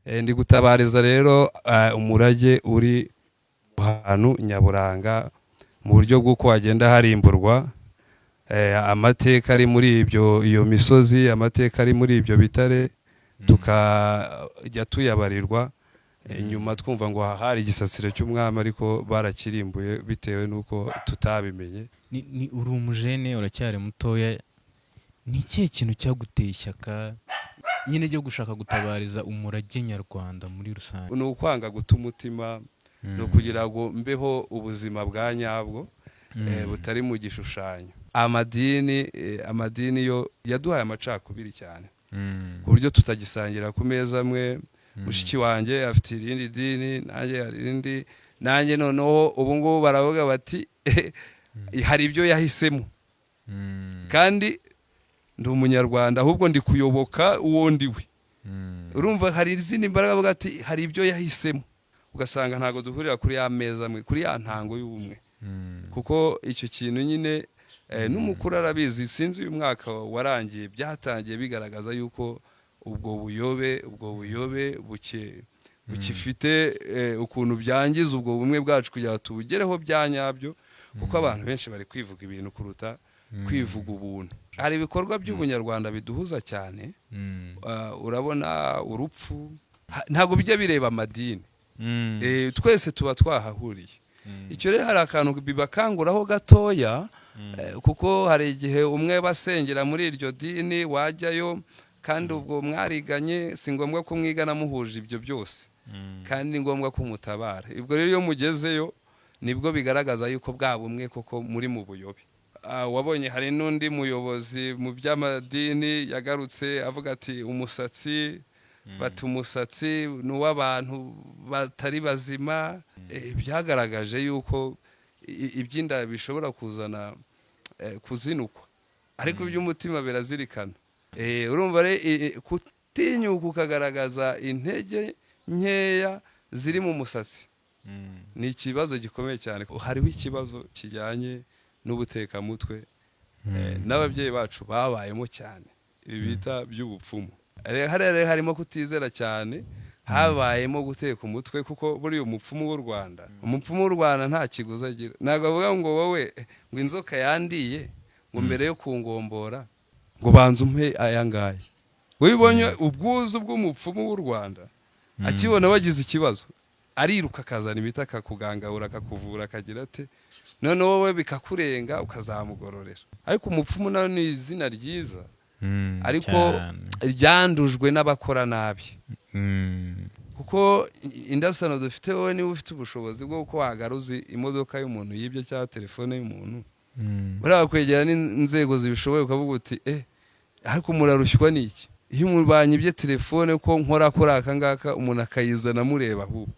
Ndi gutabariza rero umurage uri ahantu nyaburanga mu buryo bw'uko hagenda harimburwa amateka ari muri iyo misozi, amateka ari muri ibyo bitare, tukajya tuyabarirwa nyuma twumva ngo hari igisasiro cy'umwami ariko barakirimbuye bitewe n'uko tutabimenye. Ni uri umujene, uracyari mutoya, ni ikihe kintu cyaguteye ishyaka nyine ryo gushaka gutabariza umurage nyarwanda muri rusange? Ni ukwanga guta umutima, no kugira ngo mbeho ubuzima bwa nyabwo butari mu gishushanyo. Amadini yo yaduhaye amacakubiri cyane ku buryo tutagisangira ku meza amwe. Mushiki wanjye afite irindi dini, nanjye hari irindi, nanjye noneho ubu ngubu baravuga bati hari ibyo yahisemo, kandi ndi umunyarwanda ahubwo ndi kuyoboka uwo ndiwe. Urumva hari izindi mbaraga bavuga ati hari ibyo yahisemo, ugasanga ntago duhurira kuri ya meza amwe, kuri ya ntango y'ubumwe. Kuko icyo kintu nyine n'umukuru arabizi. Sinzi uyu mwaka warangiye byatangiye bigaragaza yuko ubwo buyobe bukifite ukuntu byangiza ubwo bumwe bwacu kugira tubugereho bya nyabyo, kuko abantu benshi bari kwivuga ibintu kuruta kwivuga ubuntu. Hari ibikorwa by'ubunyarwanda biduhuza cyane. Urabona urupfu ntabwo bijya bireba amadini, twese tuba twahahuriye. Icyo rero hari akantu bibakanguraho gatoya, kuko hari igihe umwe basengera muri iryo dini wajyayo kandi ubwo mwariganye, si ngombwa ko mwigana muhuje ibyo byose, kandi ni ngombwa ko mutabara. Ubwo rero iyo mugezeyo nibwo bigaragaza yuko bwa bumwe koko muri mu buyobe. Wabonye hari n'undi muyobozi mu by'amadini yagarutse avuga ati umusatsi, bati umusatsi ni uw'abantu batari bazima. Byagaragaje yuko iby'inda bishobora kuzana kuzinukwa, ariko iby'umutima birazirikana. Urumva kutinyuka ukagaragaza intege nkeya ziri mu musatsi ni ikibazo gikomeye cyane. Hariho ikibazo kijyanye n'ubutekamutwe n'ababyeyi bacu babayemo cyane, ibi bita by'ubupfumu. Harimo kutizera cyane, habayemo guteka umutwe, kuko buri umupfumu w'u Rwanda nta kiguzi agira. Ntabwo avuga ngo wowe ngo inzoka yandiye ngo mbere yo kungombora ngo banze umpe aya ngaya. Wibonye ubwuzu bw'umupfumu w'u Rwanda, akibona wagize ikibazo ariruka akazana imiti akakugangahura akakuvura akagira ate, none wowe bikakurenga ukazamugororera. Ariko umupfumu nawe ni izina ryiza, ariko ryandujwe n'abakora nabi. Kuko indasano dufite, wowe niba ufite ubushobozi bwo uko wagaruza imodoka y'umuntu yibye cyangwa telefone y'umuntu, buriya kwegera n'inzego zibishoboye ukavuga uti ariko murarushywa n'iki iyo umubanyibye telefone ko nkora kuri aka ngaka umuntu akayizana amureba ahubwo.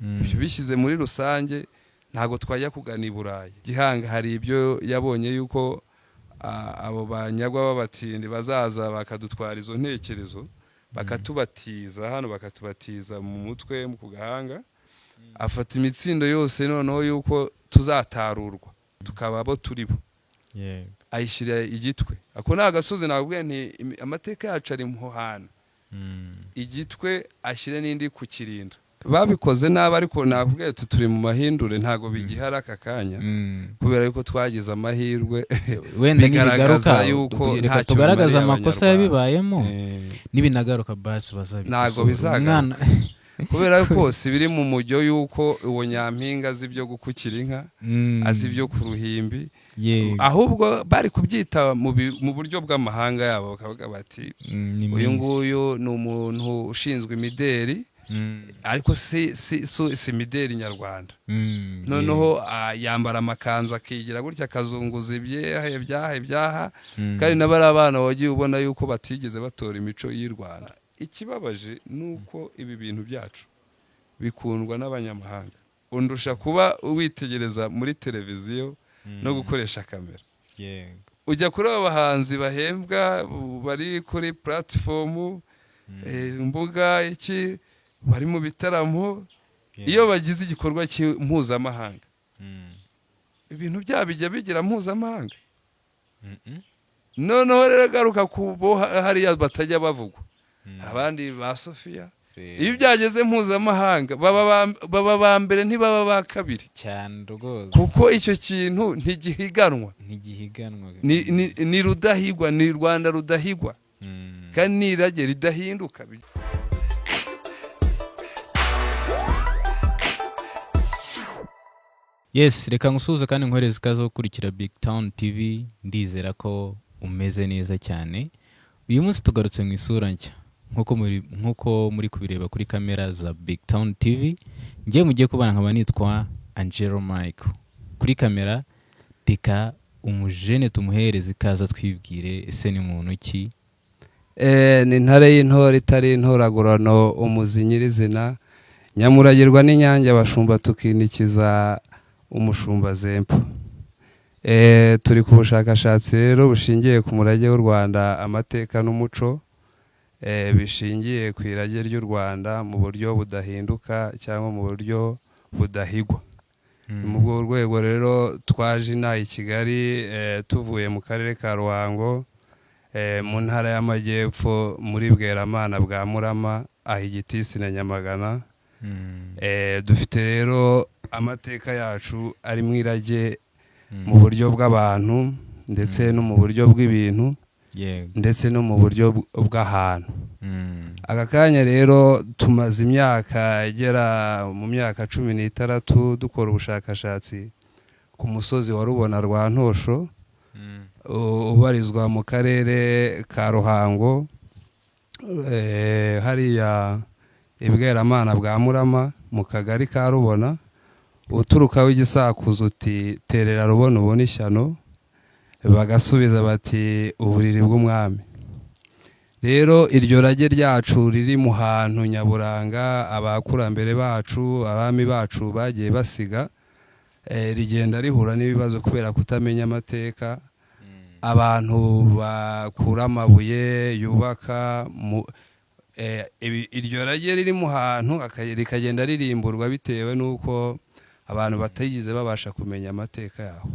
Ibyo bishyize muri rusange ntago twajya kugana i Burayi. Gihanga hari ibyo yabonye yuko abo banyagwa b'abatindi bazaza bakadutwara izo ntekerezo, bakatubatiza hano, bakatubatiza mu mutwe, mu kugahanga. Afata imitsindo yose noneho yuko tuzatarurwa tukaba abo turibo, ayishyira igitwe. Ako ni agasozi nabwiye nti amateka yacu ari muhana, igitwe ashyire n'indi kukirinda. Babikoze nabi, ariko nakubwiye turi mu mahindure, ntago bigihara aka kanya, kubera yuko twagize amahirwe. Wenda nibigaruka yuko reka tugaragaza amakosa yabibayemo, nibinagaruka basi bazabikosora. Ntago bizagaruka kubera yuko si biri mu mujyo yuko uwo nyampinga azi ibyo gukukira inka, azi ibyo ku ruhimbi. Ahubwo bari kubyita mu buryo bw'amahanga yabo, bakavuga bati uyu nguyu ni umuntu ushinzwe imideri, ariko si mideri nyarwanda. Noneho yambara amakanzu akigira gutya akazunguza ibyaha, kandi n'abari abana wagiye ubona yuko batigeze batora imico y'u Rwanda. Ikibabaje nuko ibi bintu byacu bikundwa n'abanyamahanga. Undusha kuba witegereza muri televiziyo no gukoresha kamera. Ujya kuri aba bahanzi bahembwa bari kuri platform, imbuga iki, bari mu bitaramo, iyo bagize igikorwa mpuzamahanga, ibintu byabo bijya bigira mpuzamahanga. Noneho rero garuka kubo hariya batajya bavugwa, abandi ba Sofia, iyo byageze mpuzamahanga baba ba mbere ntibaba ba kabiri cyane rwose, kuko icyo kintu ntigihiganwa, ni rudahigwa, ni Rwanda rudahigwa, kandi ni irage ridahinduka. Yes, reka ngusuhuze kandi nkohereze ikaze gukurikira Big Town TV. Ndizera ko umeze neza cyane. Uyu munsi tugarutse mu isura nshya nkuko muri kubireba kuri kamera za Big Town TV. Ngiye mugiye kubana nkaba nitwa Angelo Michael. Kuri kamera reka umujene tumuhereze ikaze twibwire ese ni muntu ki. Ni ntare y'intore itari intoragurano, umuzi nyirizina, nyamuragirwa n'inyange abashumba tukinikiza umushumba Zempo. Turi ku bushakashatsi rero bushingiye ku murage w'u Rwanda, amateka n'umuco, bishingiye ku irage ry'u Rwanda mu buryo budahinduka cyangwa mu buryo budahigwa. Mu rwego rero twaje i Kigali, tuvuye mu karere ka Ruhango, mu ntara y'Amajyepfo muri Bweramana bwa Murama, Ahigitisi na Nyamagana. Dufite rero amateka yacu ari mu irage mu buryo bw'abantu ndetse no mu buryo bw'ibintu ndetse no mu buryo bw'ahantu. Aka kanya rero tumaze imyaka igera mu myaka 16 dukora ubushakashatsi ku musozi wa Rubona rwa Ntosho, ubarizwa mu karere ka Ruhango, hariya Ibweramana bwa Murama mu kagari ka Rubona. Uturuka w'igisakuzo uti terera Rubona ubona ishyano, bagasubiza bati uburiri bw'umwami. Rero iryo rage ryacu riri mu hantu nyaburanga abakurambere bacu, abami bacu bagiye basiga, rigenda rihura n'ibibazo kubera kutamenya amateka. Abantu bakura amabuye yubaka iryo rage riri mu hantu rikagenda ririmburwa bitewe n'uko abantu batagize babasha kumenya amateka yaho.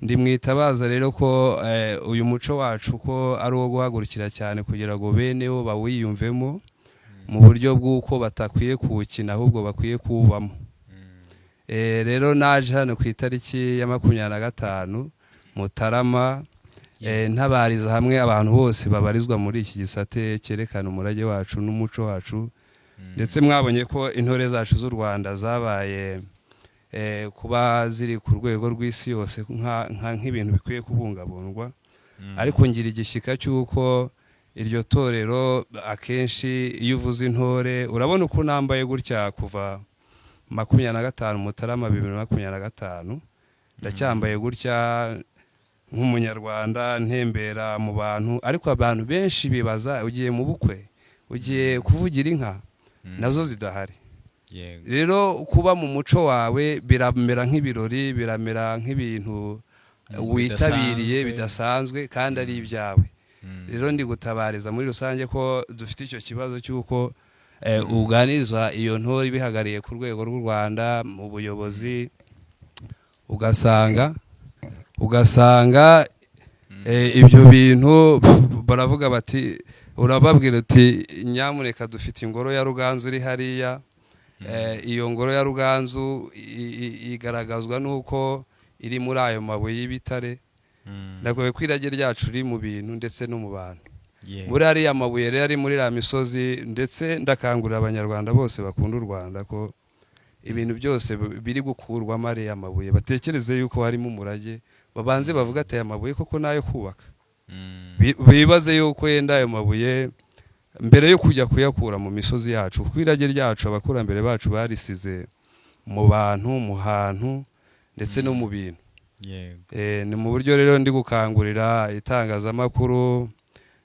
Ndi mwitabaza rero ko uyu muco wacu ko ari uwo guhagurukira cyane kugira ngo benewo bawiyumvemo mu buryo bw'uko batakwiye kuwukina ahubwo bakwiye kuwubamo. Rero naje hano ku itariki ya 25 Mutarama, ntabariza hamwe abantu bose babarizwa muri iki gisate cyerekana umurage wacu n'umuco wacu. Ndetse mwabonye ko intore zacu z'u Rwanda zabaye kuba ziri ku rwego rw'isi yose nk'ibintu bikwiye kubungabungwa. Ariko ngira igishyika cy'uko iryo torero akenshi iyo uvuze intore urabona uko nambaye gutya kuva 25 Mutarama 2025, ndacyambaye gutya nk'umunyarwanda ntembera mu bantu. Ariko abantu benshi bibaza ugiye mu bukwe, ugiye kuvugira inka, nazo zidahari. Rero kuba mu muco wawe biramera nk'ibirori, biramera nk'ibintu witabiriye bidasanzwe kandi ari ibyawe. Rero ndi gutabariza muri rusange ko dufite icyo kibazo cy'uko uganizwa iyo ntore bihagariye ku rwego rw'u Rwanda mu buyobozi, ugasanga ibyo bintu baravuga bati, urababwira uti nyamuneka dufite ingoro ya Ruganzu iri hariya. Iyo ngoro ya Ruganzu igaragazwa nuko iri muri ayo mabuye y'ibitare. Ndagoye kwirage ryacu riri mu bintu ndetse no mu bantu. Muri ariya mabuye rero ari muri la misozi, ndetse ndakangurira abanyarwanda bose bakunda u Rwanda ko ibintu byose biri gukurwamo ariya mabuye batekereze yuko harimo umurage, babanze bavuga ati aya mabuye koko nayo kubaka. Bibaze yuko yenda ayo mabuye mbere yo kujya kuyakura mu misozi yacu, kuko irage ryacu abakurambere bacu barisize mu bantu, mu hantu ndetse no mu bintu. Ni mu buryo rero ndi gukangurira itangazamakuru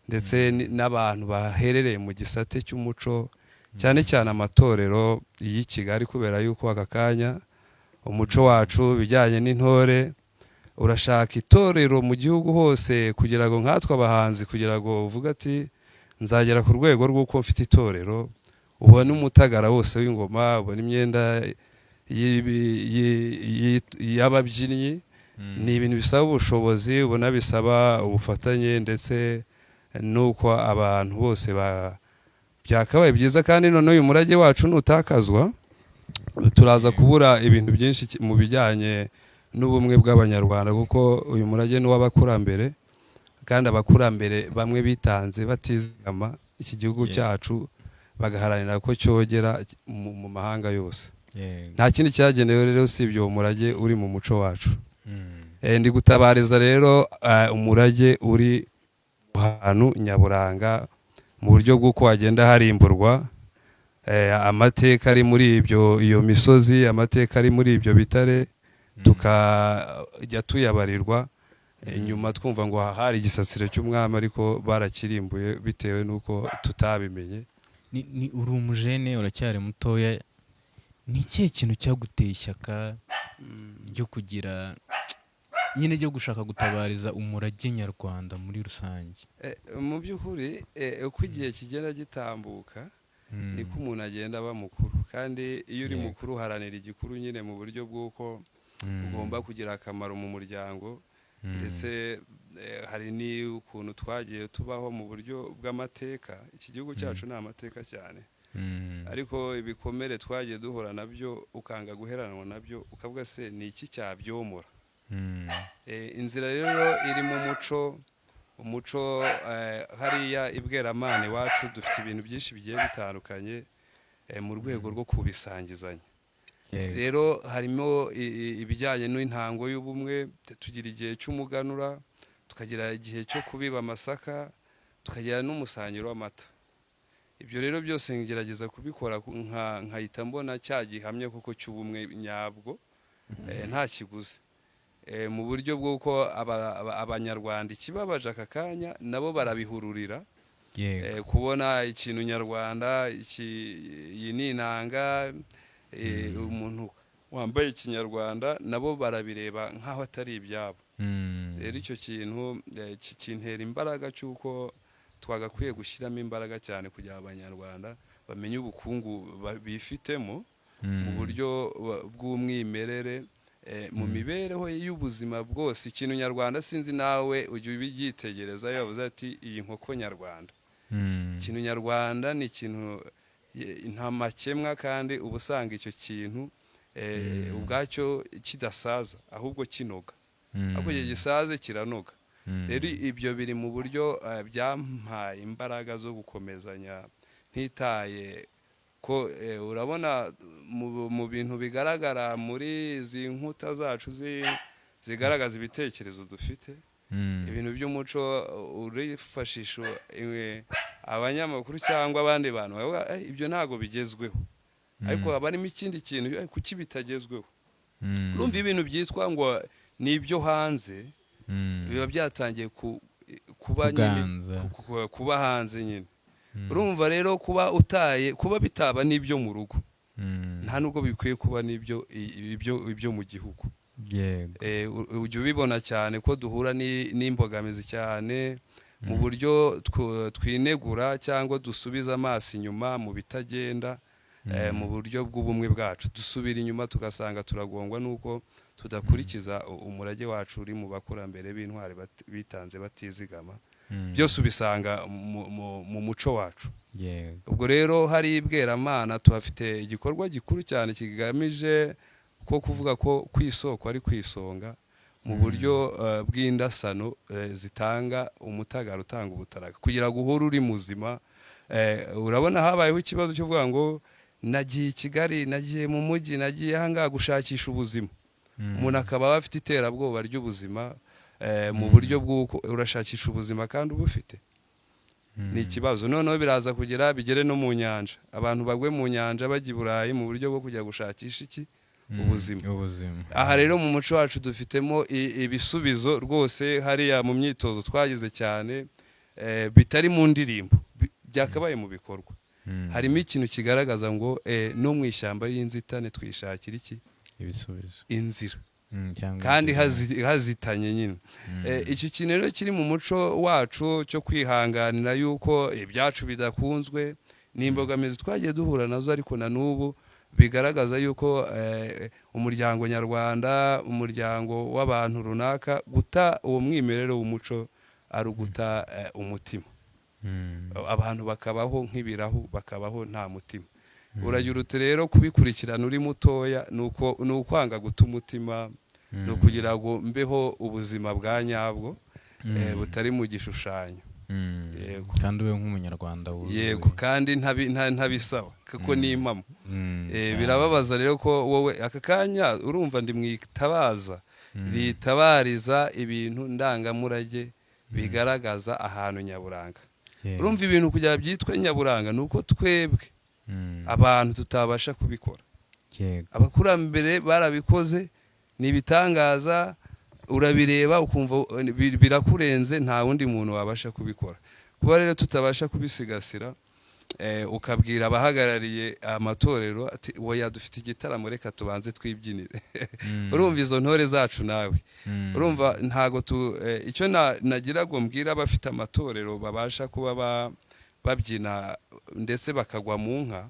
ndetse n'abantu baherereye mu gisate cy'umuco, cyane cyane amatorero y'i Kigali, kubera yuko aka kanya umuco wacu bijyanye n'intore urashaka itorero mu gihugu hose kugira ngo nkatwe abahanzi kugira ngo uvuga ati nzagera ku rwego rw'uko mfite itorero, ubona umutagara wose w'ingoma, ubona imyenda y'ababyinnyi. Ni ibintu bisaba ubushobozi, ubona bisaba ubufatanye ndetse nuko abantu bose byakabaye byiza, kandi none uyu murage wacu nutakazwa turaza kubura ibintu byinshi mu bijyanye n'ubumwe bw'abanyarwanda, kuko uyu murage ni w'abakurambere, kandi abakurambere bamwe bitanze batizigama iki gihugu cyacu bagaharanira ko cyogera mu mahanga yose. Nta kindi cyagenewe rero usibye uwo murage uri mu muco wacu. Ndi gutabariza rero umurage uri ahantu nyaburanga mu buryo bw'uko wagenda harimburwa amateka ari muri iyo misozi, amateka ari muri ibyo bitare, tukajya tuyabarirwa nyuma twumva ngo hari igisasiro cy'umwami ariko barakirimbuye bitewe n'uko tutabimenye. Ni uri umujene, uracyari mutoya, ni ikihe kintu cyaguteye ishyaka ryo kugira nyine ryo gushaka gutabariza umurage nyarwanda muri rusange? Mu by'ukuri uko igihe kigenda gitambuka niko umuntu agenda aba mukuru, kandi iyo uri mukuru uharanira igikuru nyine mu buryo bw'uko ugomba kugira akamaro mu muryango, ndetse hari n'ukuntu twagiye tubaho mu buryo bw'amateka. Iki gihugu cyacu ni amateka cyane, ariko ibikomere twagiye duhura nabyo ukanga guheranwa nabyo, ukavuga se ni iki cyabyomora? Inzira rero iri mu umuco hariya ibweramana iwacu dufite ibintu byinshi bigiye bitandukanye mu rwego rwo kubisangizanya. Rero harimo ibijyanye n'intango y'ubumwe, tugira igihe cy'umuganura, tukagira igihe cyo kubiba amasaka, tukagira n'umusangiro w'amata. Ibyo rero byose ngerageza kubikora nkahita mbona cya gihamya koko cy'ubumwe nyabwo, nta kiguzi, mu buryo bw'uko abanyarwanda ikibabaje aka kanya nabo barabihururira, kubona ikintu nyarwanda, iyi ni inanga, umuntu wambaye ikinyarwanda nabo barabireba nk'aho atari ibyabo. Rero icyo kintu kintera imbaraga cy'uko twagakwiye gushyiramo imbaraga cyane kugira abanyarwanda bamenye ubukungu bifitemo mu buryo bw'umwimerere, mu mibereho y'ubuzima bwose. Ikintu nyarwanda sinzi nawe ujya ubyitegereza, yavuze ati iyi nkoko nyarwanda. Ikintu nyarwanda ni ikintu nta makemwa, kandi uba usanga icyo kintu ubwacyo kidasaza ahubwo kinoga, ariko igihe gisaze kiranoga. Rero ibyo biri mu buryo byampaye imbaraga zo gukomezanya, ntitaye ko urabona mu bintu bigaragara muri izi nkuta zacu zigaragaza ibitekerezo dufite, ibintu by'umuco urifashisha abanyamakuru cyangwa abandi bantu, ibyo ntago bigezweho, ariko haba harimo ikindi kintu kuki bitagezweho. Urumva ibintu byitwa ngo ni ibyo hanze biba byatangiye kuba hanze nyine. Urumva rero kuba bitaba n'ibyo mu rugo, nta nubwo bikwiye kuba n'ibyo mu gihugu. Ujya ubibona cyane ko duhura n'imbogamizi cyane mu buryo twinegura cyangwa dusubiza amaso inyuma mu bitagenda, mu buryo bw'ubumwe bwacu dusubira inyuma, tugasanga turagongwa n'uko tudakurikiza umurage wacu uri mu bakurambere b'intwari bitanze batizigama. Byose ubisanga mu muco wacu. Ubwo rero hari ibweramana tuhafite igikorwa gikuru cyane kigamije ko kuvuga ko kwisoko ari kwisonga mu buryo bw'indasano zitanga umutagara, utanga ubutaraga, kugira ngo uhore uri muzima. Urabona habayeho ikibazo cyo kuvuga ngo nagiye i Kigali, nagiye mu mujyi, nagiye ahangaha gushakisha ubuzima. Umuntu akaba afite iterabwoba ry'ubuzima mu buryo bw'uko urashakisha ubuzima kandi ubufite. Ni ikibazo. Noneho biraza kugira bigere no mu nyanja, abantu bagwe mu nyanja bajya i Burayi mu buryo bwo kujya gushakisha iki? Ubuzima. Aha rero mu muco wacu dufitemo ibisubizo rwose. Hariya mu myitozo twagize cyane bitari mu ndirimbo, byakabaye mu bikorwa. Harimo ikintu kigaragaza ngo no mu ishyamba y'inzitane twishakira iki? Ibisubizo, inzira, kandi hazitanye nyine. Icyo kintu rero kiri mu muco wacu cyo kwihanganira yuko ibyacu bidakunzwe, n'imbogamizi twagiye duhura nazo, ariko na n'ubu bigaragaza yuko umuryango nyarwanda, umuryango w'abantu runaka, guta uwo mwimerere w'umuco ari uguta umutima. abantu bakabaho nk'ibirahu, bakabaho nta mutima. Uragira uti rero kubikurikirana uri mutoya ni ukwanga guta umutima, ni ukugira ngo mbeho ubuzima bwa nyabwo butari mu gishushanyo. Yego, kandi ube nk'umunyarwanda wuzuye. Yego, kandi ntabisaba kuko ni impamo. Birababaza rero ko wowe aka kanya urumva ndi mwitabaza ritabariza ibintu ndangamurage bigaragaza ahantu nyaburanga. Urumva ibintu kugira byitwe nyaburanga nuko twebwe abantu tutabasha kubikora. Abakurambere barabikoze, ni ibitangaza, urabireba ukumva birakurenze, nta wundi muntu wabasha kubikora. Kuba rero tutabasha kubisigasira, ukabwira abahagarariye amatorero ati oya dufite igitaramo reka tubanze twibyinire. Urumva izo ntore zacu nawe, urumva ntago icyo nagira ngo mbwira abafite amatorero babasha kuba babyina ndetse bakagwa mu nka,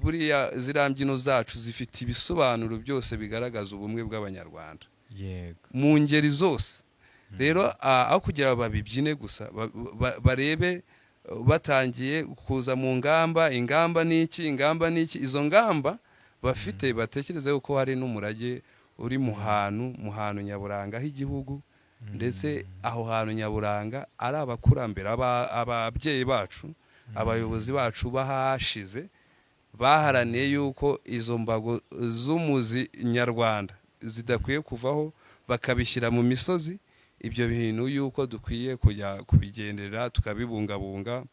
buriya ziriya mbyino zacu zifite ibisobanuro byose bigaragaza ubumwe bw'abanyarwanda mu ngeri zose. Rero aho kugira babibyine gusa, barebe batangiye kuza mu ingamba n'iki, izo ngamba bafite batekereze ko hari n'umurage uri mu hantu nyaburanga h'igihugu, ndetse aho hantu nyaburanga ari abakurambere, ababyeyi bacu, abayobozi bacu bahashize baharaniye yuko izo mbago z'umuzi nyarwanda zidakwiye kuvaho, bakabishyira mu misozi. Ibyo bintu yuko dukwiye kujya kubigendera tukabibungabunga,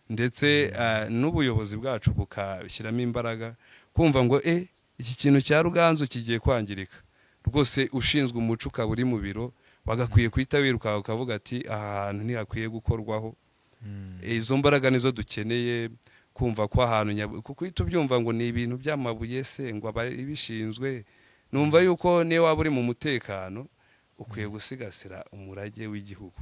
ndetse n'ubuyobozi bwacu bukabishyiramo imbaraga, kumva ngo iki kintu cya Ruganzu kigiye kwangirika rwose. Ushinzwe umuco ukaba uri mu biro, bagakwiye kwita wiruka ukavuga ati aha hantu ntihakwiye gukorwaho. Izo mbaraga nizo dukeneye, kumva ko ahantu kuko tubyumva ngo ni ibintu by'amabuye se ngo ababishinzwe. Numva yuko niyo waba uri mu mutekano ukwiye gusigasira umurage w'igihugu.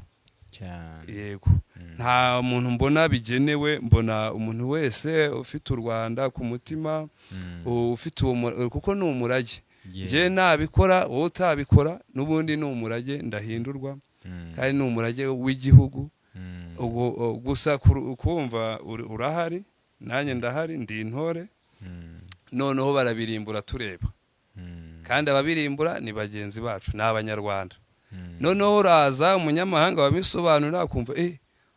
Yego, nta muntu mbona bigenewe, mbona umuntu wese ufite u Rwanda ku mutima, ufite kuko ni umurage. Je nabikora wowe utabikora n'ubundi ni umurage ndahindurwa, kandi ni umurage w'igihugu. Gusa kumva urahari, nanjye ndahari, ndi intore, noneho barabirimbura tureba, kandi ababirimbura ni bagenzi bacu, ni abanyarwanda. Noneho uraza umunyamahanga wabisobanura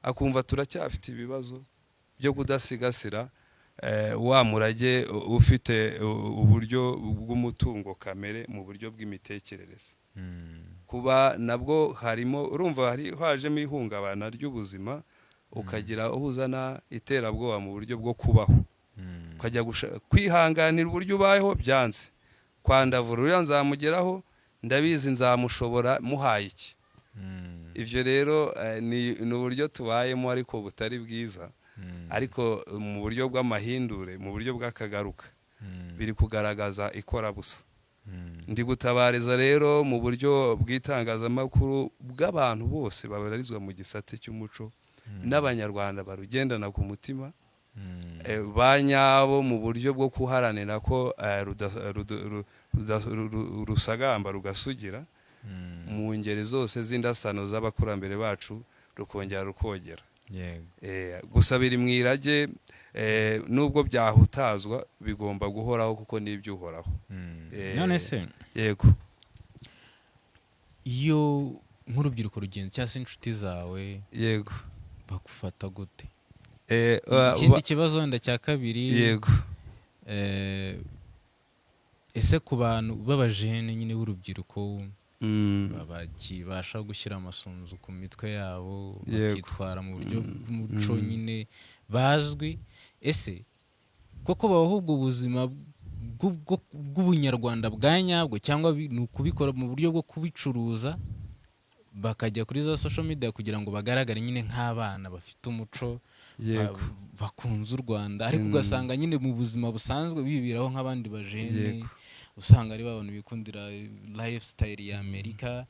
akumva turacyafite ibibazo byo kudasigasira wa murage ufite uburyo bw'umutungo kamere mu buryo bw'imitekerereze. Kuba nabwo harimo, urumva hajemo ihungabana ry'ubuzima, ukagira uhuzana iterabwoba mu buryo bwo kubaho, ukajya kwihanganira uburyo ubayeho byanze, kwandavura uriya nzamugeraho, ndabizi nzamushobora muhaye iki. Ibyo rero ni uburyo tubayemo ariko butari bwiza, ariko mu buryo bw'amahindure, mu buryo bw'akagaruka, biri kugaragaza ikorabusa. Ndi gutabariza rero mu buryo bw'itangazamakuru bw'abantu bose babarizwa mu gisate cy'umuco, n'abanyarwanda barugendana ku mutima, banyabo mu buryo bwo kuharanira ko rusagamba rugasugira mu ngeri zose z'indasano z'abakurambere bacu, rukongera rukogera. Gusa biri mu irage, nubwo byahutazwa bigomba guhoraho kuko n'ibyuhoraho. None se yego, iyo nk'urubyiruko rugenzi cyangwa se inshuti zawe yego bagufata gute? Ikindi kibazo wenda cya kabiri, yego, ese ku bantu b'abajene nyine b'urubyiruko bakibasha gushyira amasunzu ku mitwe yabo, bakitwara mu buryo bw'umuco nyine bazwi, ese koko babaho ubwo buzima bw'ubunyarwanda bwa nyabwo, cyangwa ni ukubikora mu buryo bwo kubicuruza bakajya kuri za social media kugira ngo bagaragare nyine nk'abana bafite umuco, bakunze u Rwanda, ariko ugasanga nyine mu buzima busanzwe bibiraho nk'abandi bajene, usanga ari babona bikundira lifestyle ya Amerika,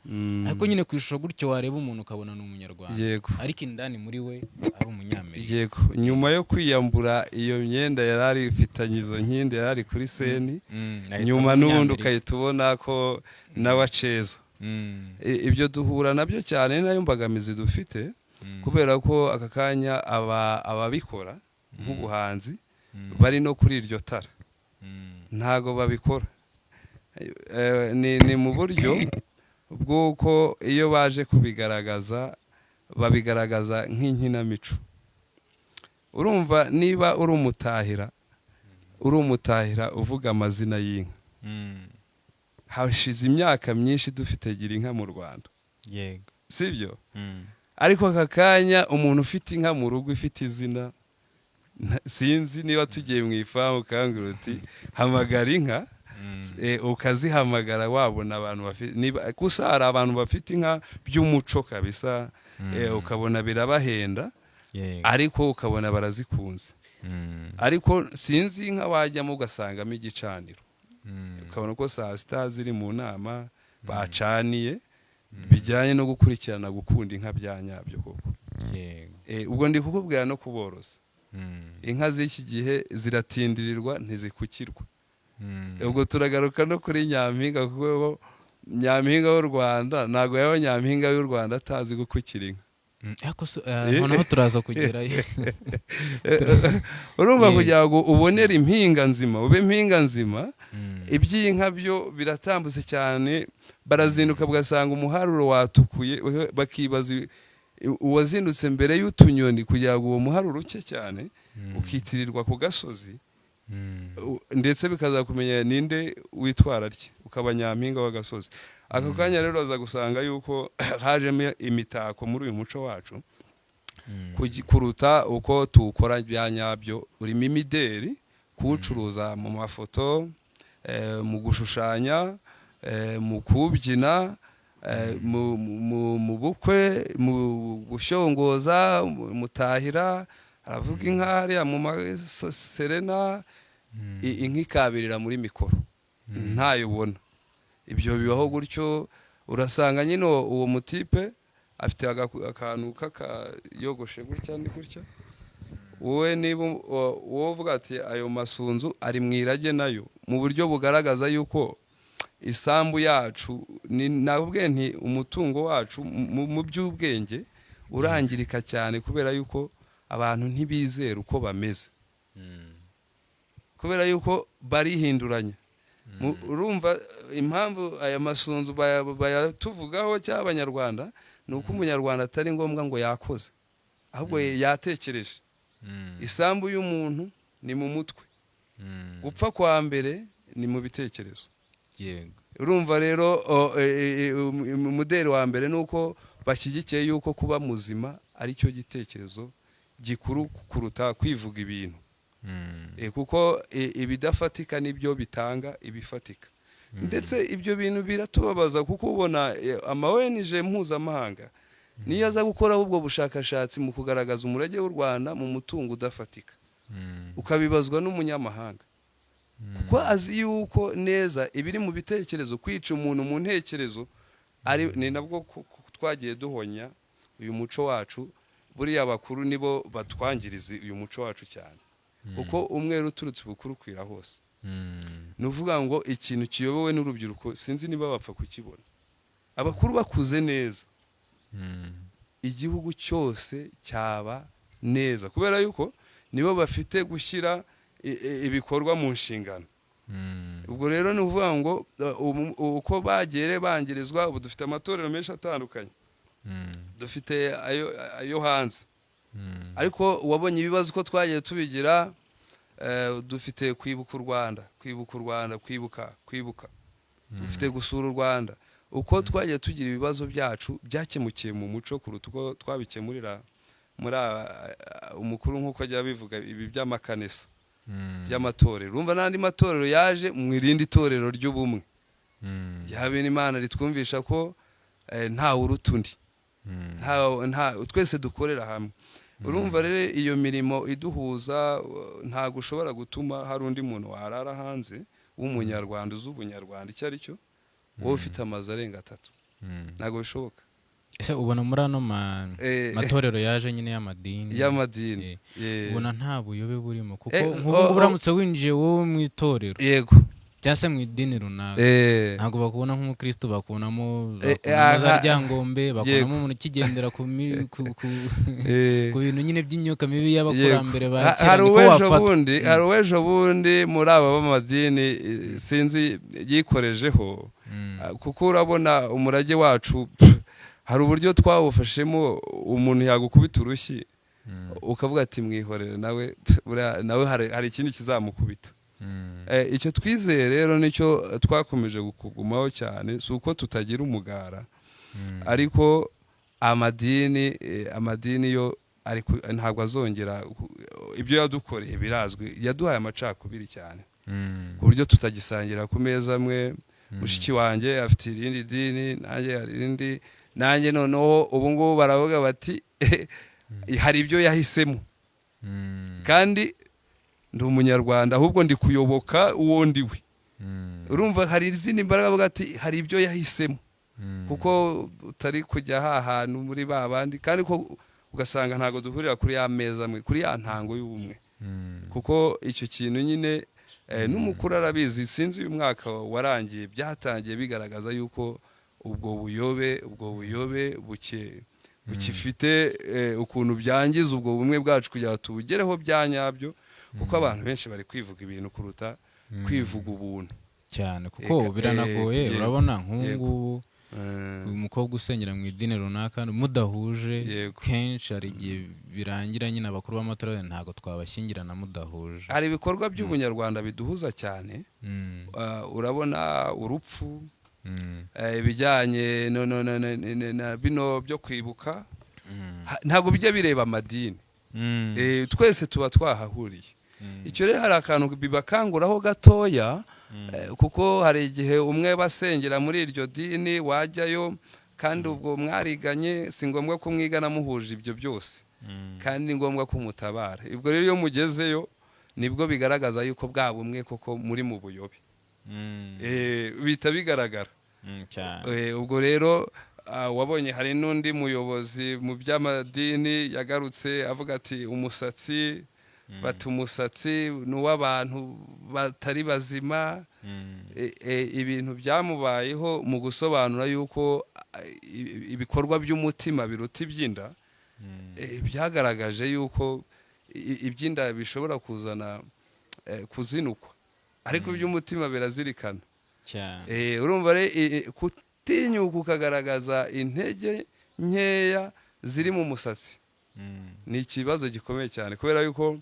ariko nyine kwishusha gutyo wareba umuntu ukabona ni umunyarwanda, ariko indani muri we ari umunyamerika. Yego, nyuma yo kwiyambura iyo myenda yarari ifitanye izo nkinde yarari kuri seni, nyuma n'ubundi ukahita ubona ko nawe aceza. Ibyo duhura nabyo cyane, nayo mbogamizi dufite, kubera ko aka kanya ababikora nk'ubuhanzi bari no kuri iryo tara ntago babikora ni mu buryo bw'uko iyo baje kubigaragaza babigaragaza nk'inkinamico. Urumva niba uri umutahira uvuga amazina y'inka, hashize imyaka myinshi dufite gira inka mu Rwanda, yego sibyo? Ariko aka kanya umuntu ufite inka mu rugo ifite izina, sinzi niba tugiye mu ifamu ukangura uti hamagara inka, ukazihamagara wabona abantu bafite, gusa hari abantu bafite inka by'umuco kabisa, ukabona birabahenda, ariko ukabona barazikunze. Ariko sinzi inka wajyamo ugasangamo igicaniro, ukabona ko saa sita ziri mu nama bacaniye bijyanye no gukurikirana gukunda inka bya nyabyo koko. Ubwo ndi kukubwira no kuboroza, inka z'iki gihe ziratindirirwa ntizikukirwa. Ubwo turagaruka no kuri Nyampinga, kuko Nyampinga w'u Rwanda ntago yaba Nyampinga y'u Rwanda atazi gukukira inka. Noneho turaza kugerayo. Urumva kugira ngo ubonere impinga nzima, ube impinga nzima, iby'inka byo biratambutse cyane, barazinduka bagasanga umuharuro watukuye, bakibaza uwazindutse mbere y'utunyoni kugira ngo uwo muharuro uke cyane ukitirirwa ku gasozi, ndetse bikaza kumenya ninde witwara rye, ukaba Nyampinga w'agasozi. Ako kanya rero aza gusanga yuko hajemo imitako muri uyu muco wacu kuruta uko tuwukora bya nyabyo. Urimo imideri kuwucuruza mu mafoto, mu gushushanya, mu kubyina, mu bukwe, mu gushongoza, mutahira aravuga inka hariya mu maserena, inka ikabirira muri mikoro ntayo ubona. Ibyo bibaho gutyo, urasanga nyine uwo mutipe afite akantu kakayogoshe gutya ni gutya, wowe niba wowe uvuga ati ayo masunzu ari mu irage nayo, mu buryo bugaragaza yuko isambu yacu nabwe nti umutungo wacu mu by'ubwenge urangirika cyane, kubera yuko abantu ntibizera uko bameze, kubera yuko barihinduranya. Urumva impamvu aya masunzu bayatuvugaho cy'Abanyarwanda ni uko umunyarwanda atari ngombwa ngo yakoze, ahubwo yatekereje. Isambu y'umuntu ni mu mutwe, gupfa kwa mbere ni mu bitekerezo. Urumva rero umuderi wa mbere nuko bashyigikiye yuko kuba muzima ari cyo gitekerezo gikuru kuruta kwivuga ibintu. Kuko ibidafatika nibyo bitanga ibifatika. Ndetse ibyo bintu biratubabaza, kuko ubona amawenije mpuzamahanga niyo aza gukora ubwo bushakashatsi mu kugaragaza umurage w'u Rwanda mu mutungo udafatika, ukabibazwa n'umunyamahanga, kuko azi yuko neza ibiri mu bitekerezo, kwica umuntu mu ntekerezo ni nabwo twagiye duhonya uyu muco wacu. Buriya abakuru nibo batwangiriza uyu muco wacu cyane, kuko umweru uturutse ubukuru kwira hose. Nuvuga ngo ikintu kiyobowe n'urubyiruko sinzi niba bapfa kukibona. Abakuru bakuze neza, igihugu cyose cyaba neza, kubera yuko nibo bafite gushyira ibikorwa mu nshingano. Ubwo rero nuvuga ngo uko bagere bangirizwa, ubu dufite amatorero menshi atandukanye, dufite ayo hanze, ariko wabonye ibibazo ko twagiye tubigira. Dufite kwibuka u Rwanda, kwibuka, dufite gusura u Rwanda. Uko twagiye tugira ibibazo byacu byakemukiye mu muco kuruta uko twabikemurira muri umukuru, nk'uko ajya bivuga ibi by'amakanisa by'amatorero. Urumva n'andi matorero yaje mu irindi torero ry'ubumwe, yabene Imana ritwumvisha ko nta uruta undi, twese dukorera hamwe. Urumva rero iyo mirimo iduhuza ntago ushobora gutuma hari undi muntu warara hanze w'umunyarwanda uzi ubunyarwanda icyo ari cyo, wowe ufite amazu arenga 3. Ntago bishoboka. Ese ubona muri ano matorero yaje nyine y'amadini, ubona nta buyobe burimo, kuko nk'ubu uramutse winjiye wowe mu itorero, yego, cyangwa se mu idini runaka ntabwo bakubona nk'umukristo, bakubonamo za ryangombe, bakubonamo umuntu ukigendera ku bintu nyine by'imyuka mibi y'abakurambere ba kera. hari uw'ejo bundi muri aba b'amadini sinzi yikorejeho, kuko urabona umurage wacu hari uburyo twawufashemo, umuntu yagukubita urushyi ukavuga ati mwihorere, nawe hari ikindi kizamukubita. Icyo twizeye rero nicyo twakomeje kugumaho cyane, si uko tutagira umugara, ariko amadini yo ntabwo azongera ibyo yadukoreye birazwi, yaduhaye amacakubiri cyane ku buryo tutagisangira ku meza amwe. Mushiki wanjye afite irindi dini, nanjye hari irindi, nanjye noneho ubu ngubu baravuga bati hari ibyo yahisemo, kandi ndi umunyarwanda ahubwo ndi kuyoboka uwo ndi we. Urumva hari izindi mbaraga bavuga ati hari ibyo yahisemo, kuko utari kujya hantu muri ba bandi, kandi ko ugasanga ntabwo duhurira kuri ya meza amwe, kuri ya ntango y'ubumwe, kuko icyo kintu nyine n'umukuru arabizi. Sinzi uyu mwaka warangiye byatangiye bigaragaza yuko ubwo buyobe bukifite ukuntu byangiza ubwo bumwe bwacu kugira ngo tubugereho bya nyabyo, kuko abantu benshi bari kwivuga ibintu kuruta kwivuga ubuntu cyane, kuko biranagoye. Urabona nk'ubu umukobwa usengera mu idini runaka mudahuje, kenshi hari igihe birangira nyine abakuru b'amatorero ntabwo twabashyingirana mudahuje. Hari ibikorwa by'ubunyarwanda biduhuza cyane, urabona urupfu, ibijyanye na bino byo kwibuka, ntabwo bijya bireba amadini, twese tuba twahahuriye. Icyo rero hari akantu bibakanguraho gatoya, kuko hari igihe umwe basengera muri iryo dini wajyayo, kandi ubwo mwariganye, si ngombwa ko mwigana muhuje ibyo byose, kandi ni ngombwa ko mutabara. Ubwo rero iyo mugezeyo nibwo bigaragaza yuko bwa bumwe koko muri mu buyobe, bihita bigaragara. Ubwo rero wabonye hari n'undi muyobozi mu by'amadini yagarutse avuga ati umusatsi, bati umusatsi ni uw'abantu batari bazima. Ibintu byamubayeho mu gusobanura yuko ibikorwa by'umutima biruta iby'inda, byagaragaje yuko iby'inda bishobora kuzana kuzinukwa, ariko iby'umutima birazirikana. Urumva kutinyuka ukagaragaza intege nkeya ziri mu musatsi ni ikibazo gikomeye cyane, kubera yuko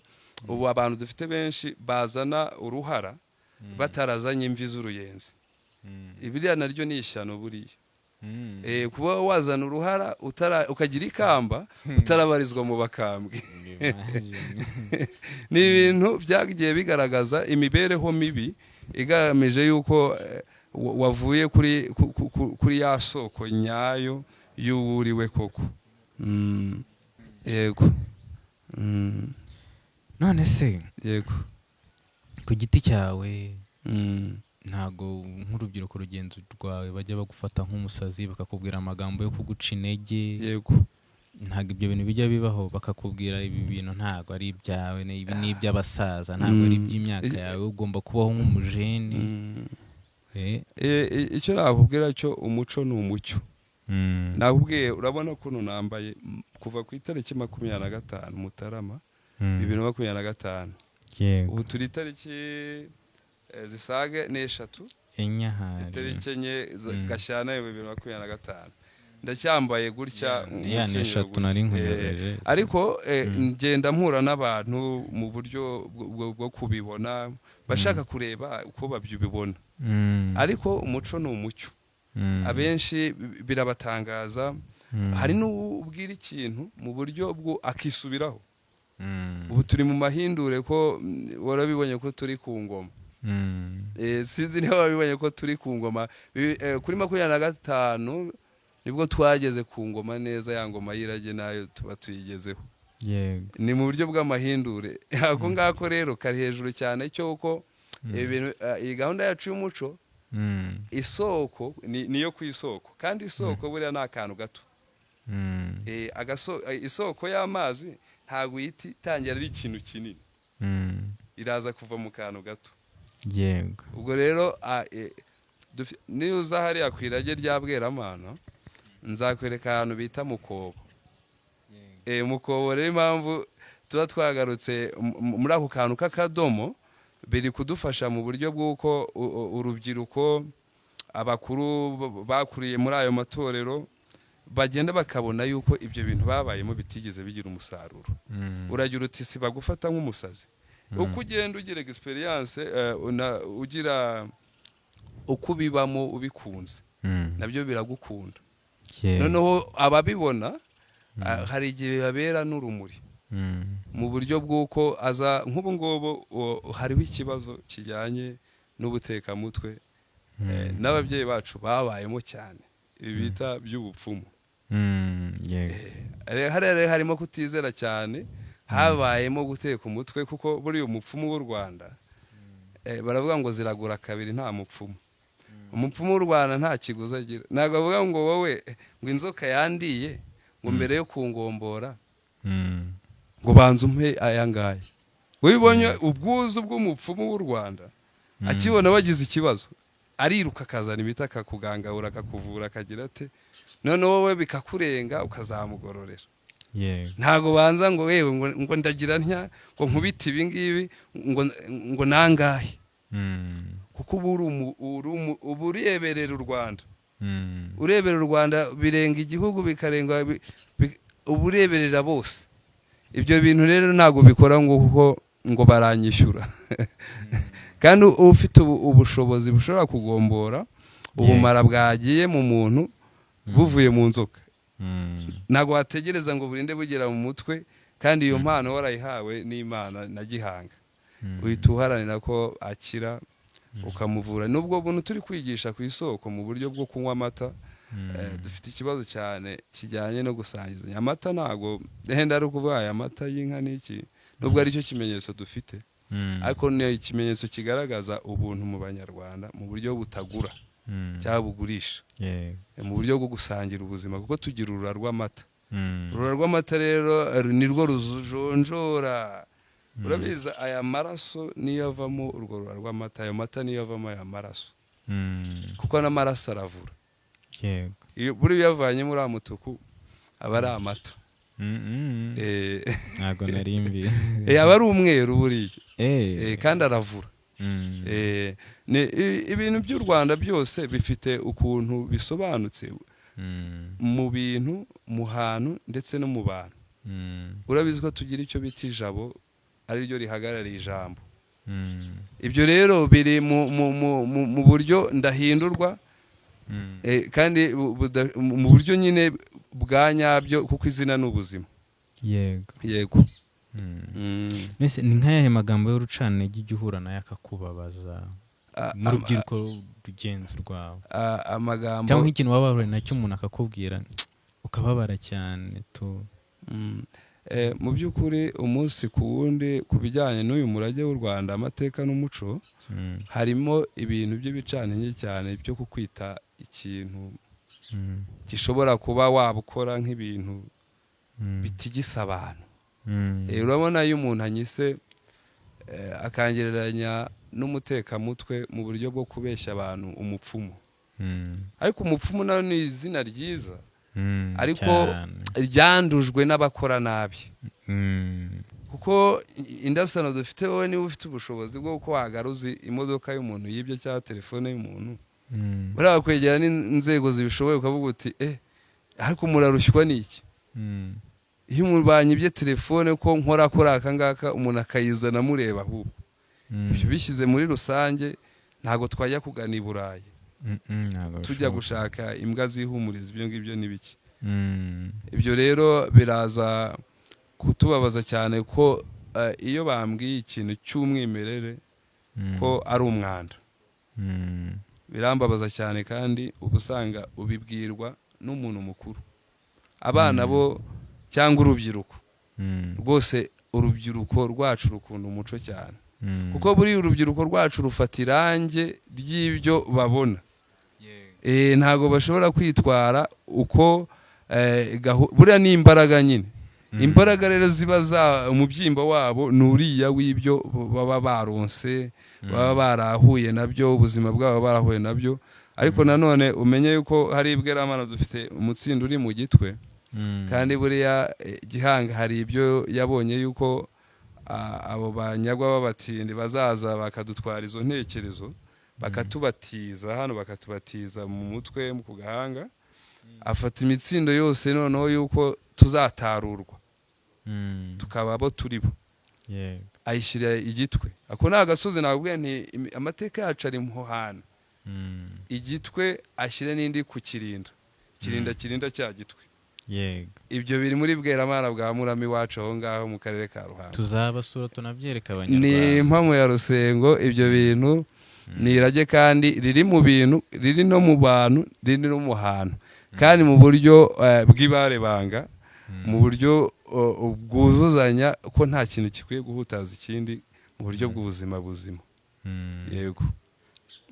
ubu abantu dufite benshi bazana uruhara batarazanye imvi z'uruyenzi. Ibiriya naryo ni ishyano buriya. Kuba wazana uruhara ukagira ikamba utarabarizwa mu bakambwe, ni ibintu byagiye bigaragaza imibereho mibi igamije yuko wavuye kuri ya soko nyayo y'uwuriwe koko. Yego. None se yego, ku giti cyawe ntago nk'urubyiruko rugenzi rwawe bajya bagufata nk'umusazi bakakubwira amagambo yo kuguca intege? Yego. Ntago ibyo bintu bijya bibaho, bakakubwira ibi bintu ntago ari ibyawe, ibi ni iby'abasaza, ntago ari iby'imyaka yawe, ugomba kubaho nk'umujeni? Icyo nakubwira cyo umuco ni umucyo. Nakubwiye, urabona ukuntu nambaye kuva ku itariki 25 Mutarama 2025. Ubu turi itariki zisage n'eshatu, itariki enye Gashyantare 2025. Ndacyambaye gutya n'eshatu nari nkuyereje, ariko ngenda mpura n'abantu mu buryo bwo kubibona, bashaka kureba uko babyibona. Ariko umuco ni umucyo. Abenshi birabatangaza, hari n'ubwira ikintu mu buryo bwo akisubiraho. Ubu turi mu mahindure, ko warabibonye ko turi ku ngoma. Sinzi niba wabibonye ko turi ku ngoma. Kuri 25 nibwo twageze ku ngoma neza, ya ngoma y'irage nayo tuba tuyigezeho. Ni mu buryo bw'amahindure. Ako ngako rero kari hejuru cyane cyoko iyi gahunda yacu y'umuco, isoko niyo ku isoko, kandi isoko buriya ni akantu gato. Isoko y'amazi ntabwo itangira ari ikintu kinini, iraza kuva mu kantu gato. yego ubwo rero niba uza hariya ku irage rya Bweramana nzakwereka ahantu bita Mukobo. Mukobo rero impamvu tuba twagarutse muri ako kantu k'akadomo biri kudufasha mu buryo bw'uko urubyiruko abakuru bakuriye muri ayo matorero bagenda bakabona yuko ibyo bintu babayemo bitigeze bigira umusaruro. Uragira uti si bagufata nk'umusazi uko ugenda ugira experience ugira uko ubibamo ubikunze nabyo biragukunda. Noneho ababibona hari igihe babera n'urumuri mu buryo bw'uko aza nk'ubu ngubu hariho ikibazo kijyanye n'ubutekamutwe n'ababyeyi bacu babayemo cyane ibi bita by'ubupfumu. Harimo kutizera cyane, habayemo guteka umutwe kuko buri umupfumu w'u Rwanda baravuga ngo ziragura kabiri nta mupfumu. Umupfumu w'u Rwanda nta kiguzi agira. Ntabwo avuga ngo wowe ngo inzoka yandiye ngo mbere yo kungombora ngo banze umpe aya ngaya. Wibonye ubwuzu bw'umupfumu w'u Rwanda akibona bagize ikibazo ariruka akazana imiti akakugangahura akakuvura akagira ate none wowe bikakurenga ukazamugororera. Ntago banza ngo wewe ngo ndagira ntya ngo nkubita ibi ngibi ngo nangahe kuko ubu ureberera u Rwanda ureberera u Rwanda birenga igihugu bikarenga ubureberera bose. Ibyo bintu rero ntago bikora ngo baranyishyura kandi ufite ubushobozi bushobora kugombora ubumara bwagiye mu muntu buvuye mu nzoka. Ntago wategereza ngo burinde bugera mu mutwe kandi iyo mpano warayihawe n'Imana na Gihanga. Uhita uharanira ko akira ukamuvura. Nubwo buntu turi kwigisha ku isoko mu buryo bwo kunywa amata dufite ikibazo cyane kijyanye no gusangizanya amata. Ntago henda ari ukuvuga aya mata y'inka n'iki nubwo ari cyo kimenyetso dufite ariko ni ikimenyetso kigaragaza ubuntu mu Banyarwanda mu buryo butagura cyangwa bugurisha mu buryo bwo gusangira ubuzima kuko tugira urura rw'amata. Urura rw'amata rero nirwo rujonjora. Urabiza aya maraso niyo avamo urwo rura rw'amata, ayo mata niyo avamo aya maraso kuko n'amaraso aravura. Buri yavanye muri amutuku aba ari amata. Ntago narimbi aba ari umweru buriya kandi aravura. Ibintu by'u Rwanda byose bifite ukuntu bisobanutse mu bintu mu hantu ndetse no mu bantu. Urabizi ko tugira icyo bita ijabo ari ryo rihagarariye ijambo. Ibyo rero biri mu buryo ndahindurwa kandi mu buryo nyine bwa nyabyo kuko izina n'ubuzima. Yego Mbese ni nk'ayahe magambo y'urucanege ijya uhura nayo akakubabaza mu rubyiruko rugenzi rwawe amagambo cyangwa nk'ikintu waba wahuye nacyo umuntu akakubwira ukababara cyane mu by'ukuri umunsi ku wundi ku bijyanye n'uyu murage w'u Rwanda amateka n'umuco harimo ibintu by'ibicantege cyane byo kukwita ikintu gishobora kuba wabukora nk'ibintu bitigisa abantu. Urabona iyo umuntu anyise akangereranya n'umutekamutwe mu buryo bwo kubeshya abantu umupfumu. Ariko umupfumu nayo ni izina ryiza ariko ryandujwe n'abakora nabi kuko indasano dufite wowe niba ufite ubushobozi bwo ko wagaruza imodoka y'umuntu yibye cyangwa telefone y'umuntu buriya kwegera n'inzego zibishoboye ukavuga uti ariko murarushywa n'iki iyo umuntu banyibye telefone ko nkora kuri aka ngaka umuntu akayizana mureba ahubwo. Ibyo bishyize muri rusange ntago twajya kugana i Burayi tujya gushaka imbwa zihumuriza ibyo ngibyo n'ibiki. Ibyo rero biraza kutubabaza cyane ko iyo bambwiye ikintu cy'umwimerere ko ari umwanda birambabaza cyane kandi ubusanga ubibwirwa n'umuntu mukuru. Abana bo cyangwa urubyiruko rwose urubyiruko rwacu rukunda umuco cyane kuko buri urubyiruko rwacu rufata irange ry'ibyo babona. Ntago bashobora kwitwara uko buriya ni imbaraga nyine. Imbaraga rero ziba za umubyimba wabo nuriya w'ibyo baba baronse baba barahuye nabyo ubuzima bwabo barahuye nabyo ariko nanone umenye yuko hari ibweramana dufite umutsindo uri mu gitwe kandi buriya Gihanga hari ibyo yabonye yuko abo banyagwa b'abatindi bazaza bakadutwara izo ntekerezo bakatubatiza hano bakatubatiza mu mutwe mu kugahanga afata imitsindo yose noneho yuko tuzatarurwa tukaba abo turibo ayishyira igitwe ako ni agasozi nabwiye nti amateka yacu ari muhana igitwe ashyire n'indi ku kirinda cya gitwe ibyo biri muri bweramana bwa Murami wacu aho ngaho mu karere ka Ruhango tuzabasura tunabyereka abanyarwanda ni impamo ya Rusengo ibyo bintu ni irage kandi riri mu bintu riri no mu bantu riri no mu hantu kandi mu buryo bw'ibare banga mu buryo bwuzuzanya ko nta kintu gikwiye guhutaza ikindi mu buryo bw'ubuzima buzima yego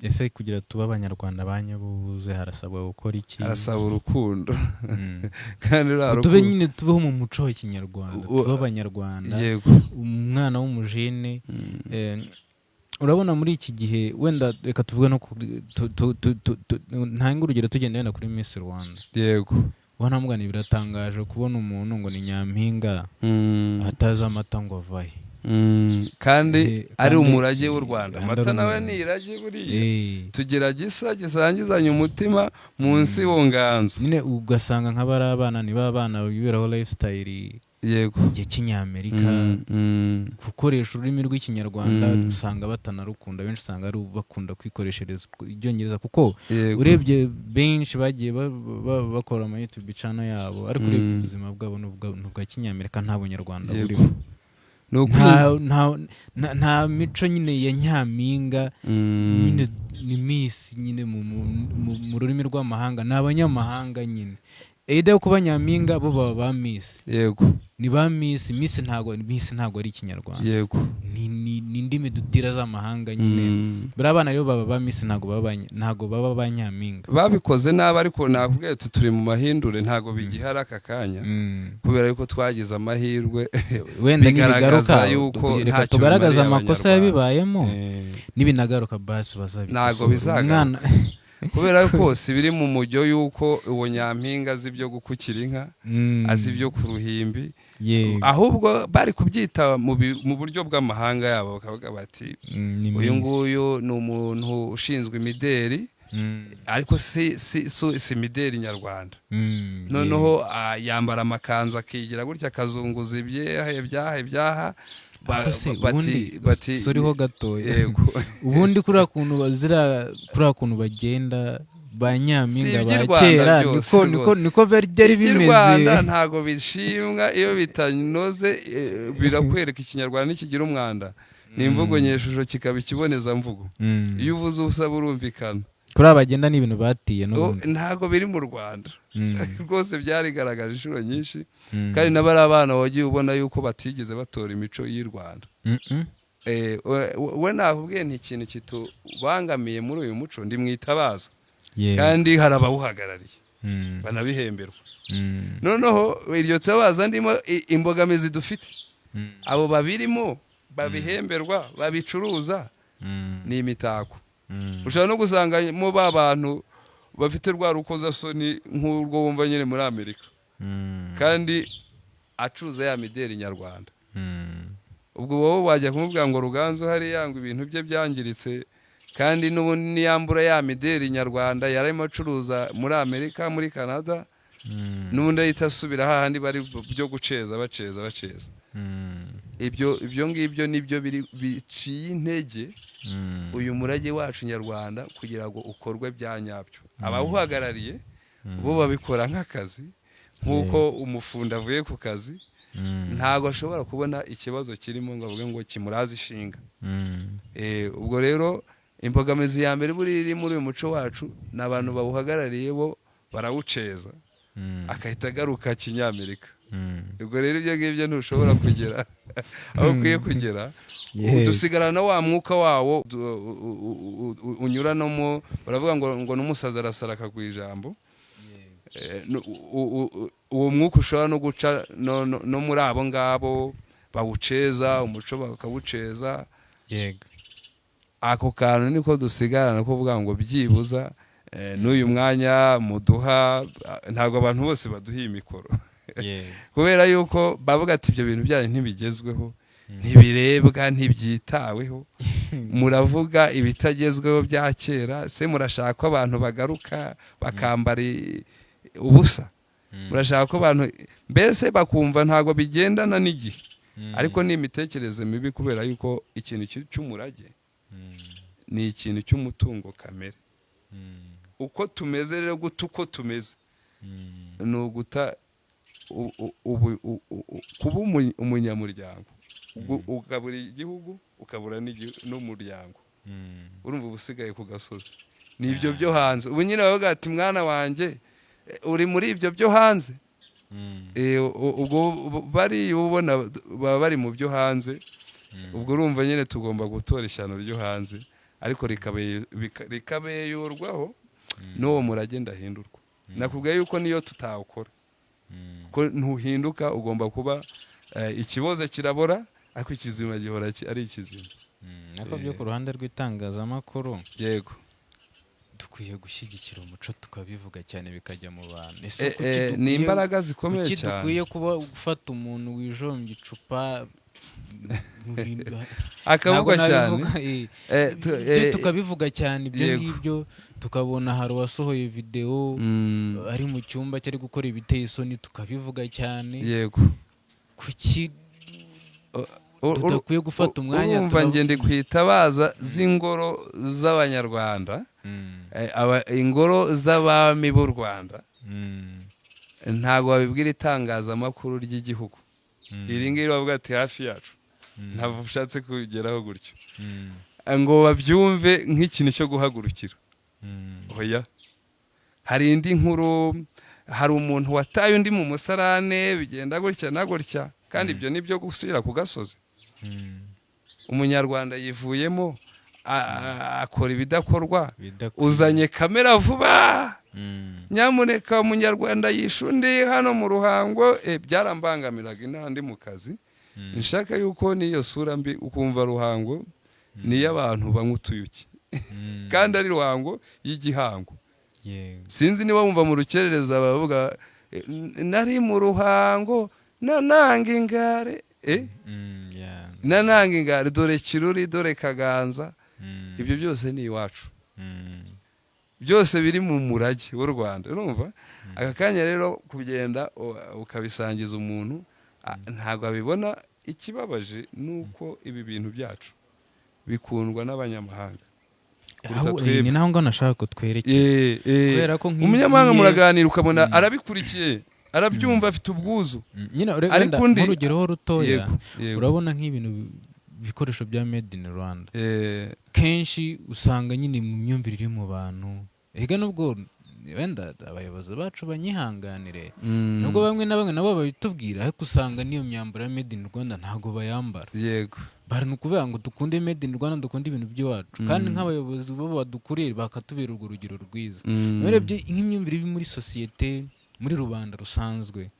ese kugira tuba abanyarwanda banyabuze harasabwa gukora iki harasaba urukundo kandi tube nyine tubeho mu muco wa kinyarwanda tuba abanyarwanda yego umwana w'umujene urabona muri iki gihe wenda reka tuvuge no ntanga urugero tugenda wenda kuri Miss Rwanda yego ubona mugani biratangaje kubona umuntu ngo ni nyampinga atazi amata ngo avaye kandi ari umurage w'u Rwanda amata nawe ni irage buriya tugira gisa gisangizanya umutima munsi w'unganzo nyine ugasanga nk'abari abana ni babana biberaho lifestyle yego igihe cy'inyamerika gukoresha ururimi rw'ikinyarwanda usanga batanarukunda benshi usanga ari bakunda kwikoreshereza ibyongereza kuko urebye benshi bagiye bakora ama YouTube channel yabo ariko urebye ubuzima bwabo n'ubwa kinyamerika nta bunyarwanda burimo nta mico nyine ya nyampinga nyine ni Miss nyine mu rurimi rw'amahanga ni abanyamahanga nyine yo kuba nyampinga bo baba ba Miss yego ni ba Miss ntago ari ikinyarwanda yego ni indimi dutira z'amahanga nyine bari abana rero baba ba Miss ntago baba ba nyampinga babikoze nabi ariko nakubwiye turi mu mahindure ntago bigihara aka kanya kubera yuko twagize amahirwe wenda nibigaruka yuko reka tugaragaza amakosa yabibayemo nibinagaruka basi bazabi ntago bizagana kubera ko si biri mu mujyo yuko uwo nyampinga azi byo gukukira inka azi byo ku ruhimbi ahubwo bari kubyita mu buryo bw'amahanga yabo bakavuga bati uyu nguyu ni umuntu ushinzwe imideri ariko si imideri nyarwanda noneho yambara amakanzu akigira gutya akazunguza ibyaha bati soriho gatoya ubundi kuriya kuntu bagenda ba nyampinga ba kera niko byari bimeze Rwanda ntago bishimwa iyo bitanoze birakwereka ikinyarwanda nikigira umwanda ni imvugo nyeshusho kikaba ikiboneza mvugo iyo uvuze usaba urumvikana kuri abagenda ni ibintu batiye ntago biri mu Rwanda rwose byarigaragaje inshuro nyinshi kandi n'abari abana wagiye ubona yuko batigeze batora imico y'u Rwanda we nakubwiye nti ikintu kitubangamiye muri uyu muco ndi mwitabaza kandi hari abawuhagarariye banabihemberwa noneho iryo tabaza ndimo imbogamizi dufite abo babirimo babihemberwa babicuruza ni imitako ushobora no gusangamo ba bantu bafite rwa rukozasoni nk'urwo wumva nyine muri Amerika kandi acuruza ya mideri nyarwanda ubwo wowe wajya kumubwira ngo Ruganzu hari yangwa ibintu bye byangiritse kandi n'ubundi niyambura ya mideri nyarwanda yarimo acuruza muri Amerika muri Canada n'ubundi ahita asubira hahandi bari byo guceza baceza ibyo ngibyo nibyo biciye intege uyu murage wacu nyarwanda kugira ngo ukorwe bya nyabyo abawuhagarariye bo babikora nk'akazi nk'uko umufundi avuye ku kazi ntago ashobora kubona ikibazo kirimo ngo avuge ngo kimuraze ishinga ubwo rero imbogamizi ya mbere buri muri uyu muco wacu n'abantu bawuhagarariye bo barawuceza akahita agaruka kinyamerika ubwo rero ibyo ngibyo ntushobora kugera aho ukwiye kugera dusigarana wa mwuka wawo unyuranamo baravuga ngo n'umusaza arasara akagwa ijambo uwo mwuka ushobora no guca no muri abo ngabo bawuceza umuco bakawuceza ako kantu niko dusigarana kuvuga ngo byibuza n'uyu mwanya muduha ntabwo abantu bose baduha imikoro kubera yuko bavuga ati ibyo bintu byanyu ntibigezweho ntibirebwa ntibyitaweho muravuga ibitagezweho bya kera se murashaka ko abantu bagaruka bakambara ubusa murashaka ko abantu mbese bakumva ntabwo bigendana n'igihe ariko ni imitekerereze mibi kubera yuko ikintu cy'umurage ni ikintu cy'umutungo kamere uko tumeze rero guta uko tumeze ni uguta kuba umunyamuryango ukabura igihugu ukabura n'umuryango urumva ubusigaye ku gasozi ni ibyo byo hanze ubu nyine bavuga ati mwana wanjye uri muri ibyo byo hanze ubwo bari ubona baba bari mu byo hanze ubwo urumva nyine tugomba gutora ishyano ryo hanze ariko rikabeyurwaho n'uwo murage ndahindurwa nakubwiye yuko niyo tutawukora ko ntuhinduka ugomba kuba ikiboze kirabora ariko ikizima gihora ari ikizima nako byo ku ruhande rw'itangazamakuru yego dukwiye gushyigikira umuco tukabivuga cyane bikajya mu bantu ni imbaraga zikomeye cyane dukwiye kuba gufata umuntu wijombye icupa akavuga cyane tukabivuga cyane ibyo ngibyo tukabona hari uwasohoye video ari mu cyumba cyari gukora ibiteye isoni tukabivuga cyane yego kuki tudakwiye gufata umwanya urumva ngende kwitabaza z'ingoro z'abanyarwanda ingoro z'abami b'u Rwanda ntabwo babibwira itangazamakuru ry'igihugu iri ngiri bavuga ati hafi yacu ntabwo ushatse kugeraho gutyo ngo babyumve nk'ikintu cyo guhagurukira oya hari indi nkuru hari umuntu wataye undi mu musarane bigenda gutya na gutya kandi ibyo ni byo gusubira ku gasozi umunyarwanda yivuyemo akora ibidakorwa uzanye kamera vuba nyamuneka umunyarwanda yishundi hano mu Ruhango byarambangamiraga inandi mu kazi nshaka yuko niyo sura mbi ukumva Ruhango niyo abantu banywa utuyuki kandi ari Ruhango y'igihango sinzi niba wumva mu rukerereza bavuga nari mu Ruhango nananga ingare nananga ingare dore Kiruri dore Kaganza ibyo byose ni iwacu byose biri mu murage w'u Rwanda urumva aka kanya rero kugenda ukabisangiza umuntu ntabwo abibona ikibabaje nuko ibi bintu byacu bikundwa n'abanyamahanga ni naho ngo nashaka kutwerekeza kubera ko umunyamahanga muraganira ukabona arabikurikiye arabyumva afite ubwuzu ariko nk'urugero rutoya urabona nk'ibintu ibikoresho bya made in Rwanda kenshi usanga nyine mu myumvire iri mu bantu ega nubwo wenda abayobozi bacu banyihanganire nubwo bamwe na bamwe nabo babitubwira ariko usanga niyo myambaro ya made in Rwanda ntago bayambara yego bari nukuvuga ngo dukunde made in Rwanda dukunde ibintu by'iwacu kandi nk'abayobozi bo badukuriye bakatubera urwo rugero rwiza narebye nk'imyumvire iri muri societe muri rubanda rusanzwe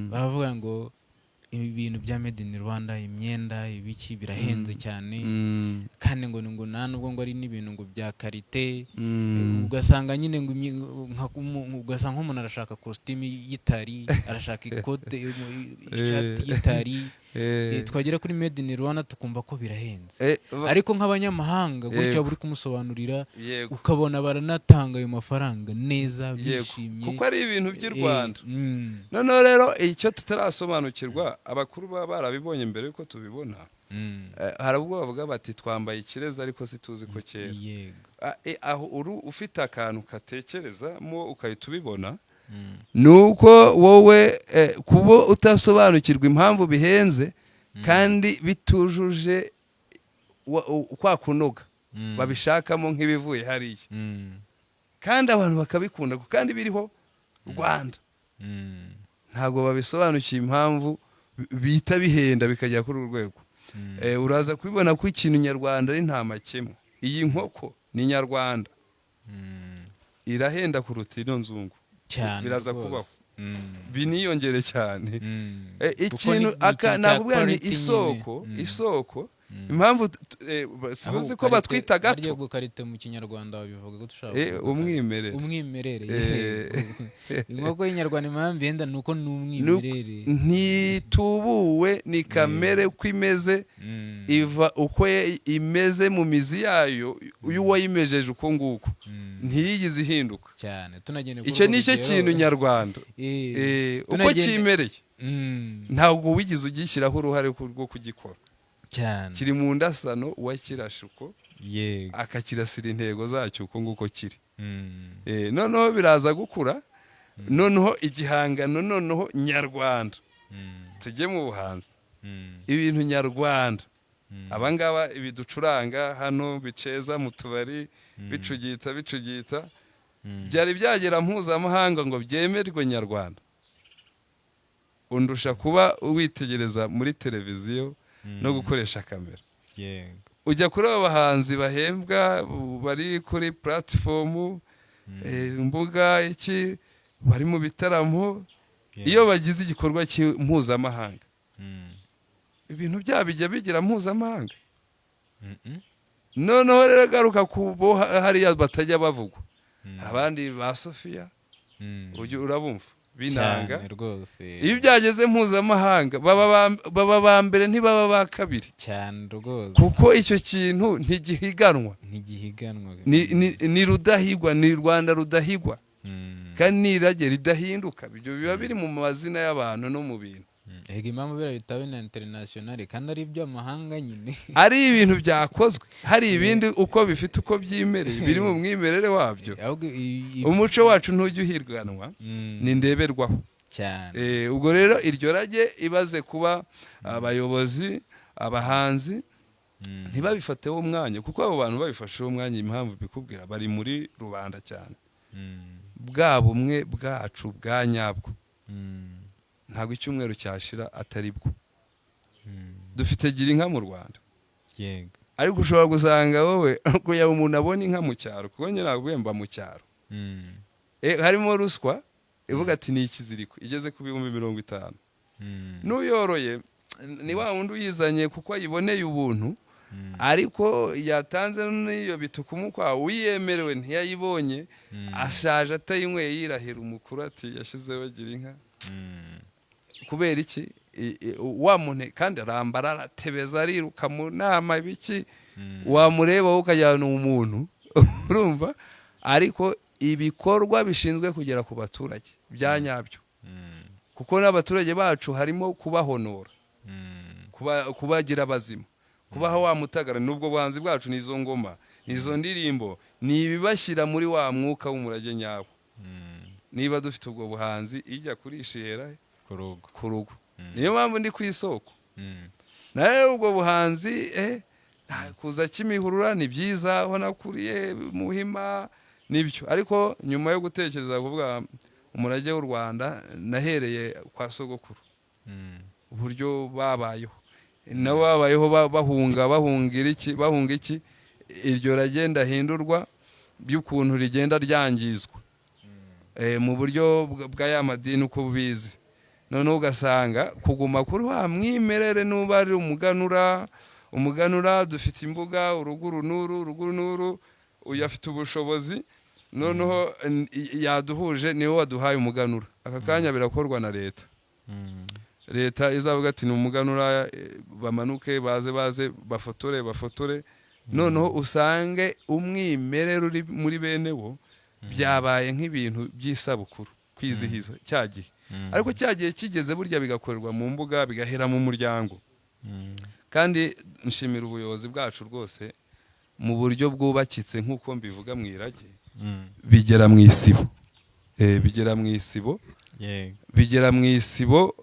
baravuga ngo ibi bintu bya made in Rwanda imyenda ibiki birahenze cyane kandi ngo nta nubwo ngo ari n'ibintu ngo bya karite ugasanga nyine ngo ugasanga nk'umuntu arashaka costume y'itari arashaka ikote ishati y'itari twagera kuri made in Rwanda tukumva ko birahenze ariko nk'abanyamahanga gutya buri kumusobanurira ukabona baranatanga ayo mafaranga neza bishimye kuko ari ibintu by'u Rwanda noneho rero icyo tutarasobanukirwa abakuru baba barabibonye mbere yuko tubibona hari ubwo bavuga bati twambaye ikireza ariko situzi ko kera aho ufite akantu katekerezamo ukahita ubibona nuko wowe kuba utasobanukirwa impamvu bihenze kandi bitujuje kwa kunoga babishakamo nk'ibivuye hariya kandi abantu bakabikunda kandi biriho Rwanda ntabwo babisobanukiye impamvu bita bihenda bikajya kuri urwego uraza kubibona ko ikintu nyarwanda ari nta makemwa iyi nkoko ni nyarwanda irahenda kuruta ino nzungu biraza kubaho biniyongere cyane ikintu nakubwira ni isoko impamvu sibuzi ko batwita gato harya gukarite mu kinyarwanda babivuga ko dushaka umwimerere inkoko y'inyarwanda impamvu yenda nuko ni umwimerere ntitubuwe ni kamere uko imeze iva uko imeze mu mizi yayo uyu wayimejeje uko nguko ntiyigize ihinduka cyane icyo nicyo kintu nyarwanda uko kimereye ntabwo wigize ugishyiraho uruhare rwo kugikora cyane kiri mu ndasano uwakirashe uko akakirasira intego zacyo uko nguko kiri noneho biraza gukura noneho igihangano noneho nyarwanda tujye mu buhanzi ibintu nyarwanda abangaba ibiducuranga hano biceza mu tubari bicugita byari byagera mpuzamahanga ngo byemerwe nyarwanda undusha kuba witegereza muri televiziyo no gukoresha kamera ujya kuri aba bahanzi bahembwa bari kuri platform imbuga iki bari mu bitaramo iyo bagize igikorwa mpuzamahanga ibintu byabo bijya bigira mpuzamahanga noneho rero garuka kubo hariya batajya bavugwa abandi ba Sofia urabumva binanga iyo byageze mpuzamahanga baba ba mbere ntibaba ba kabiri cyane rwose kuko icyo kintu ntigihiganwa ni rudahigwa ni Rwanda rudahigwa kandi nirage ridahinduka ibyo biba biri mu mazina y'abantu no mu bintu ega impamvu bira bitaba na international kandi ari iby'amahanga nyine ari ibintu byakozwe hari ibindi uko bifite uko byimereye biri mu mwimerere wabyo umuco wacu ntujya uhirwanwa ni ndeberwaho cyane ubwo rero iryo rage ibaze kuba abayobozi abahanzi ntibabifateho umwanya kuko abo bantu babifasheho umwanya impamvu bikubwira bari muri rubanda cyane bwa bumwe bwacu bwa nyabwo ntabwo icyumweru cyashira atari bwo dufite gira inka mu Rwanda ariko ushobora gusanga wowe kuya umuntu abona inka mu cyaro kuko nyine nagwemba mu cyaro harimo ruswa ivuga ati ni ikiziriko igeze ku 50,000 n'uyoroye ni wa wundi uyizanye kuko ayiboneye ubuntu ariko yatanze n'iyo bitukumukwa wiyemerewe ntiyayibonye ashaje atayinyweye yirahira umukuru ati yashyizeho gira inka kubera iki wamune kandi arambara aratebeza ariruka mu nama biki wamureba ukajyana umuntu urumva ariko ibikorwa bishinzwe kugera ku baturage byanyabyo kuko n'abaturage bacu harimo kubahonora kubagira bazima kubaho wamutagara nubwo buhanzi bwacu nizo ngoma nizo ndirimbo ni ibibashyira muri wa mwuka w'umurage nyawo niba dufite ubwo buhanzi ijya kurishera ku rugo niyo mpamvu ndi ku isoko nawe ubwo buhanzi kuza Kimihurura ni byiza aho nakuriye Muhima nibyo ariko nyuma yo gutekereza kuvuga umurage w'u Rwanda nahereye kwa sogokuru uburyo babayeho nabo babayeho bahunga iki iryo ragenda hindurwa by'ukuntu rigenda ryangizwa mu buryo bwa ya madini uko bizi none ugasanga kuguma kuri wa mwimerere nuba ari umuganura dufite imbuga uruguru nuru uyafite ubushobozi noneho yaduhuje niwe waduhaye umuganura aka kanya birakorwa na leta izavuga ati ni umuganura bamanuke baze bafotore noneho usange umwimerere uri muri bene wo byabaye nk'ibintu by'isabukuru kwizihiza cyagihe ariko cyagiye kigeze burya bigakorerwa mu mbuga bigahera mu muryango kandi nshimira ubuyobozi bwacu rwose mu buryo bwubakitse nk'uko mbivuga mu irage bigera mu isibo bigera mu isibo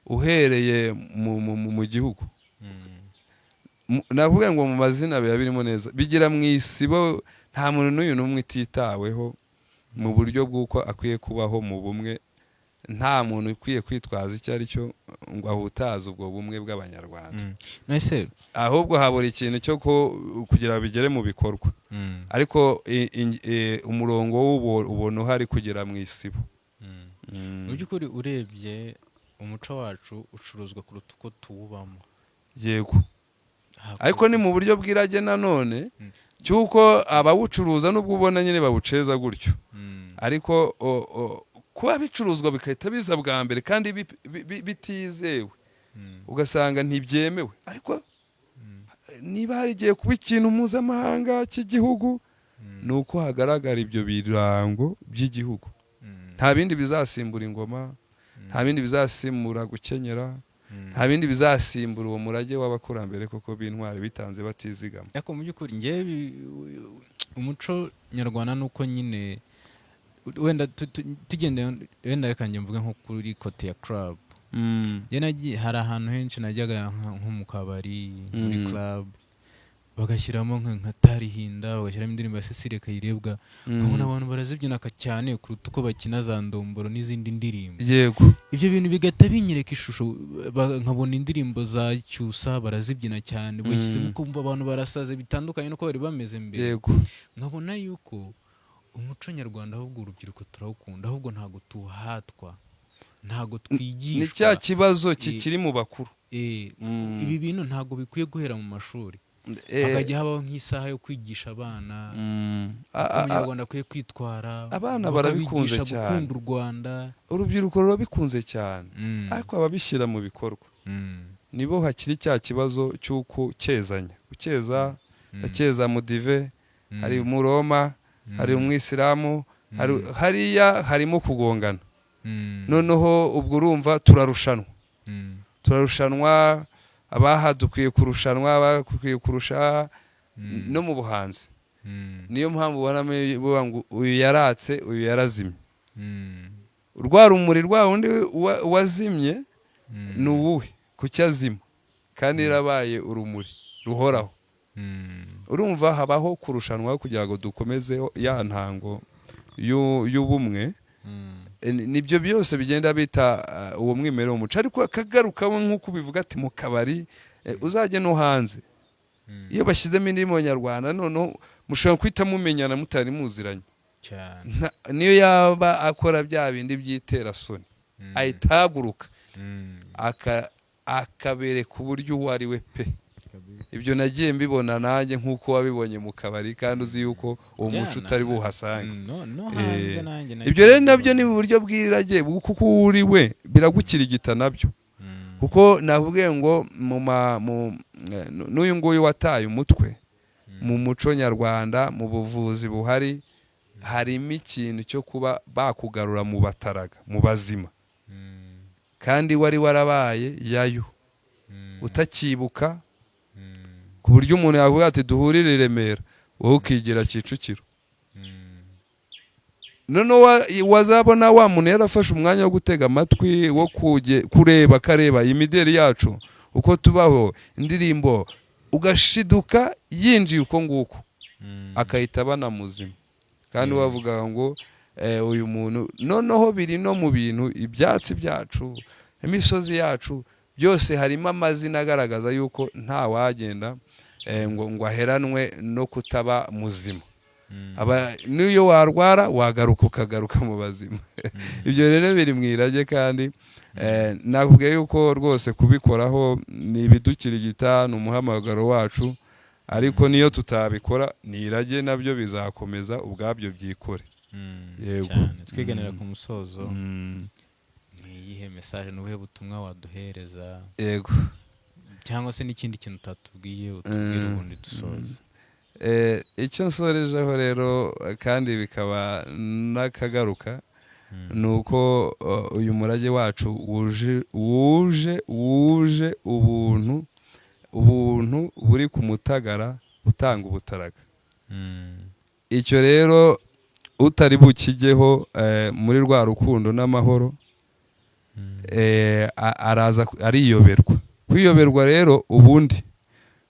uhereye mu gihugu navuga ngo mu mazina biba birimo neza bigera mu isibo nta muntu n'uyu n'umwe ititaweho mu buryo bw'uko akwiye kubaho mu bumwe nta muntu ukwiye kwitwaza icyo ari cyo ngo ahutaze ubwo bumwe bw'abanyarwanda ahubwo habura ikintu cyo kugira bigere mu bikorwa ariko umurongo ubona uhari kugera mu isibo mu by'ukuri urebye umuco wacu ucuruzwa kuruta uko tuwubamo yego ariko ni mu buryo bw'irage nanone cyuko abawucuruza n'ubwo ubona nyine bawuceza gutyo ariko kuba bicuruzwa bikahita biza bwa mbere kandi bitizewe ugasanga ntibyemewe ariko niba hari igihe kuba ikintu mpuzamahanga cy'igihugu ni uko hagaragara ibyo birango by'igihugu nta bindi bizasimbura ingoma nta bindi bizasimbura gukenyera nta bindi bizasimbura uwo murage w'abakurambere koko b'intwari bitanze batizigama ariko mu by'ukuri ngewe umuco nyarwanda nuko nyine wenda tugende wenda reka njye mvuge nko kuri kote ya club hari ahantu henshi najyaga nko mu kabari muri club bagashyiramo nka tarihinda bagashyiramo indirimbo ya Cecile Kayirebwa nkabona abantu barazibyina cyane kuruta uko bakina za ndomboro n'izindi ndirimbo yego ibyo bintu bigahita binyereka ishusho nkabona indirimbo za Cyusa barazibyina cyane bashyizemo kumva abantu barasaze bitandukanye nuko bari bameze mbere yego nkabona yuko umuco nyarwanda ahubwo urubyiruko turawukunda ahubwo ntago tuhatwa ntago twigishwa ni cya kibazo kikiri mu bakuru ibi bintu ntago bikwiye guhera mu mashuri hakajya habaho nk'isaha yo kwigisha abana umunyarwanda akwiye kwitwara abana barabikunze cyane gukunda u Rwanda urubyiruko rurabikunze cyane ariko ababishyira mu bikorwa nibo hakiri cya kibazo cy'uko kezanya ukeza mudive hari umuroma hari umwisilamu hariya harimo kugongana noneho ubwo urumva turarushanwa abaha dukwiye kurushanwa bakwiye kurusha no mu buhanzi niyo mpamvu ubona ngo uyu yaratse uyu yarazimye rwa rumuri rwa wundi wazimye ni uwuhe kuki azima kandi yarabaye urumuri ruhoraho urumva habaho kurushanwa kugira ngo dukomeze ya ntango y'ubumwe nibyo byose bigenda bita uwo mwimerere w'umuco ariko akagarukamo nk'uko bivuga ati mu kabari uzajya no hanze iyo bashyizemo indirimbo nyarwanda noneho mushobora guhita mumenyana mutari muziranye niyo yaba akora bya bindi by'iterasoni ahita ahaguruka akabereka uburyo uwo ari we pe ibyo nagiye mbibona nanjye nk'uko wabibonye mu kabari kandi uzi yuko uwo muco utari buhasange ibyo rero nabyo ni uburyo bw'irage kuko uri we biragukirigita nabyo kuko navuge ngo n'uyu nguyu wataye umutwe mu muco nyarwanda mu buvuzi buhari harimo ikintu cyo kuba bakugarura mu bataraga mu bazima kandi wari warabaye yayo utakibuka ku buryo umuntu yavuga ati duhurire i Remera wowe ukigira Kicukiro noneho wazabona wa muntu yarafashe umwanya wo gutega amatwi wo kureba akareba imideri yacu uko tubaho indirimbo ugashiduka yinjiye uko nguko akahita banamuzima kandi wavuga ngo uyu muntu noneho biri no mu bintu ibyatsi byacu imisozi yacu byose harimo amazina agaragaza yuko nta wagenda ngo aheranwe no kutaba muzima n'iyo warwara wagaruka ukagaruka mu bazima ibyo rero biri mu irage kandi nakubwiye yuko rwose kubikoraho ni ibidukirigita ni umuhamagaro wacu ariko niyo tutabikora ni irage nabyo bizakomeza ubwabyo byikore yego twiganira ku musozo niyihe message n'ubuhe butumwa waduhereza yego cyangwa se n'ikindi kintu utatubwiye utubwire ubundi dusoze icyo nsorejeho rero kandi bikaba n'akagaruka ni uko uyu murage wacu wuje ubuntu buri ku mutagara utanga ubutaraga icyo rero utari bukigeho muri rwa rukundo n'amahoro araza ariyoberwa kwiyoberwa rero ubundi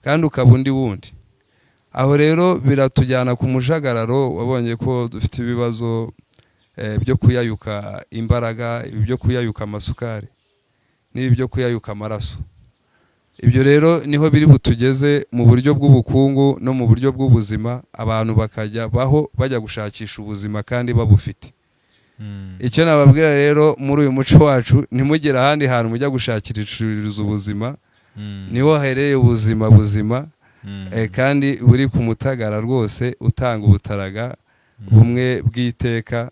kandi ukaba undi wundi aho rero biratujyana ku mujagararo wabonye ko dufite ibibazo byo kuyayuka imbaraga byo kuyayuka amasukari n'ibyo kuyayuka amaraso ibyo rero niho biri butugeze mu buryo bw'ubukungu no mu buryo bw'ubuzima abantu bakajya bajya gushakisha ubuzima kandi babufite icyo nababwira rero muri uyu muco wacu ntimugire ahandi hantu mujya gushakishiriza ubuzima niho hahereye ubuzima buzima kandi buri ku Mutagara rwose utanga ubutaraga bumwe bw'iteka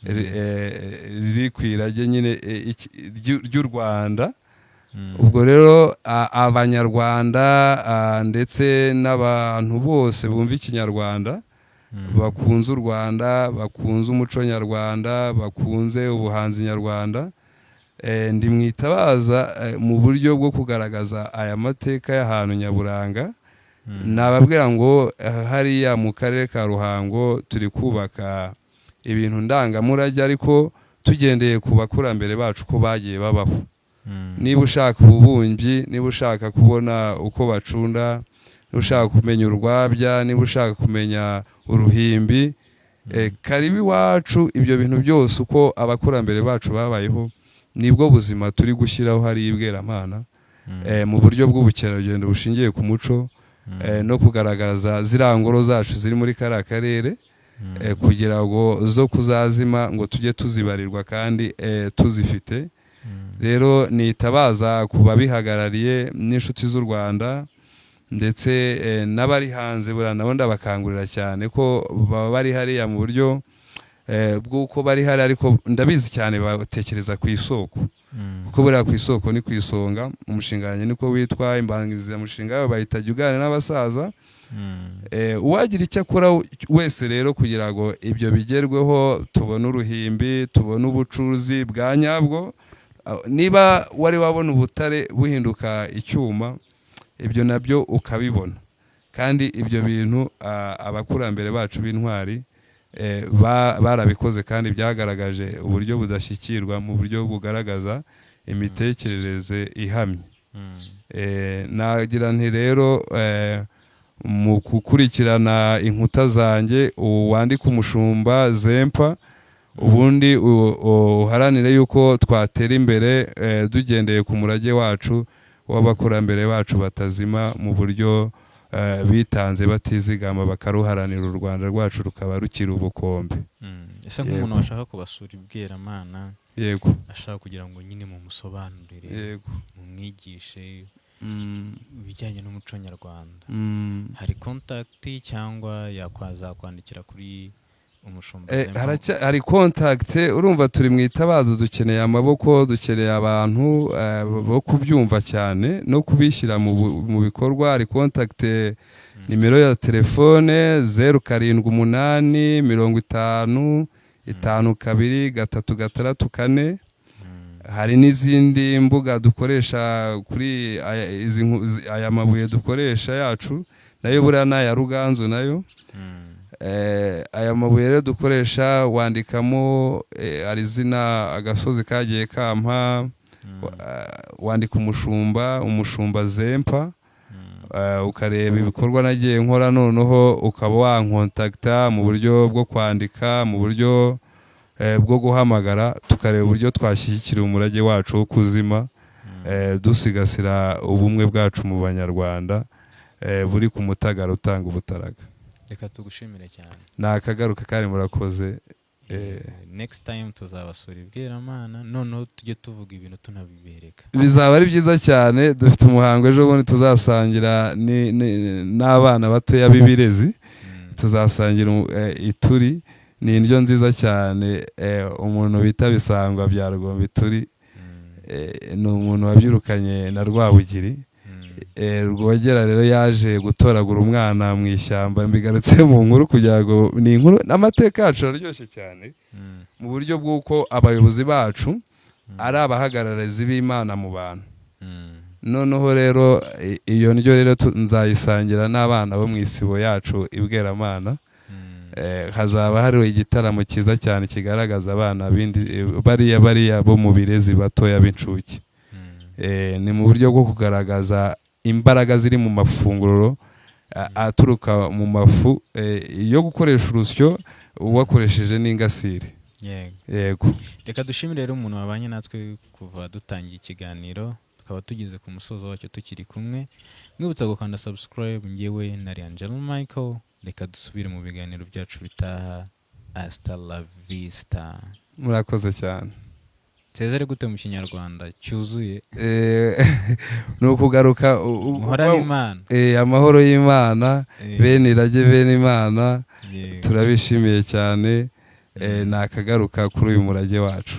riri kwirage nyine ry'u Rwanda. Ubwo rero abanyarwanda ndetse n'abantu bose bumva ikinyarwanda bakunze u Rwanda, bakunze umuco nyarwanda, bakunze ubuhanzi nyarwanda, ndi mwitabaza mu buryo bwo kugaragaza aya mateka y'ahantu nyaburanga. Nababwira ngo hariya mu karere ka Ruhango turi kubaka ibintu ndangamurage ariko tugendeye ku bakurambere bacu ko bagiye babaho. Niba ushaka ububumbyi, niba ushaka kubona uko bacunda, niba ushaka kumenya urwabya, niba ushaka kumenya uruhimbi, karibu iwacu. Ibyo bintu byose uko abakurambere bacu babayeho nibwo buzima turi gushyiraho hari Ibweramana mu buryo bw'ubukerarugendo bushingiye ku muco no kugaragaza ziriya ngoro zacu ziri muri kariya karere kugira ngo zo kuzazima ngo tujye tuzibarirwa kandi tuzifite. Rero nitabaza ku babihagarariye n'inshuti z'u Rwanda ndetse n'abari hanze, buriya nabo ndabakangurira cyane ko baba bari hariya mu buryo bw'uko bari hari, ariko ndabizi cyane batekereza ku isoko kuko buriya ku isoko ni ku isonga. Umushinga wanjye niko witwa imbangizamushinga yabo bahita jya uganira n'abasaza, uwagira icyo akora wese rero kugira ngo ibyo bigerweho, tubone uruhimbi, tubone ubucuruzi bwa nyabwo. Niba wari wabona ubutare buhinduka icyuma, ibyo nabyo ukabibona. Kandi ibyo bintu abakurambere bacu b'intwari barabikoze kandi byagaragaje uburyo budashyikirwa, mu buryo bugaragaza imitekerereze ihamye. Nagira nti rero mu gukurikirana inkuta zanjye wandika Umushumba Zempa, ubundi uharanire yuko twatera imbere dugendeye ku murage wacu w'abakurambere bacu batazima, mu buryo bitanze batizigama bakaruharanira u Rwanda rwacu rukaba rukiri ubukombe. Ese nk'umuntu washaka kubasura Ibweramana, yego, ashaka kugira ngo nyine mu musobanurire, yego, mumwigishe ibijyanye n'umuco nyarwanda, hari contact cyangwa yakwandikira kuri Umushumba Zempa? Hari contact. Urumva turi mwitabaza, dukeneye amaboko, dukeneye abantu bo kubyumva cyane no kubishyira mu bikorwa. Hari contact, nimero ya telefone 0788 50 52 hari n'izindi mbuga dukoresha kuri aya mabuye dukoresha yacu, nayo buriya n'aya Ruganzu nayo. Aya mabuye rero dukoresha wandikamo ari izina agasozi kagiye kampa, wandika Umushumba Zempa, ukareba ibikorwa nagiye nkora, noneho ukaba wankontakta mu buryo bwo kwandika, mu buryo bwo guhamagara, tukareba uburyo twashyigikira umurage wacu wo kuzima, dusigasira ubumwe bwacu mu Banyarwanda buri ku Mutagara utanga ubutaraga. Reka tugushimire cyane. Nakagaruka kandi murakoze. Next time tuzabasura Ibweramana, noneho tujye tuvuga ibintu tunabibereka. Bizaba ari byiza cyane. Dufite umuhango ejo bundi tuzasangira n'abana batoya b'Ibirezi, tuzasangira ituri. Ni indyo nziza cyane. Umuntu bita Bisangwa bya Rugombe ituri, ni umuntu wabyirukanye na Rwabugiri. Rwogera rero yaje gutoragura umwana mu ishyamba, mbigarutse mu nkuru kugira ngo ni inkuru n'amateka yacu araryoshye cyane, mu buryo bw'uko abayobozi bacu ari abahagararizi b'Imana mu bantu. Noneho rero iyo ndyo rero nzayisangira n'abana bo mu isibo yacu Ibweramana. Hazaba hariho igitaramo cyiza cyane kigaragaza abana bariya bo mu Birezi batoya b'incuke. Ni mu buryo bwo kugaragaza imbaraga ziri mu mafunguro aturuka mu mafu yo gukoresha urusyo wakoresheje n'ingasire. Yego. Reka dushimire rero umuntu wabanye natwe kuva dutangiye ikiganiro, tukaba tugeze ku musozo wacyo tukiri kumwe. Mwibutsa gukanda subscribe. Ngewe nari Angelo Michael. Reka dusubire mu biganiro byacu bitaha. Hasta la vista. Murakoze cyane. nsezere gute mu kinyarwanda cyuzuye? Ni ukugaruka muhorane Imana. Amahoro y'Imana, bene irage bene Imana, Yego. turabishimiye cyane, nakagaruka kuri uyu murage wacu.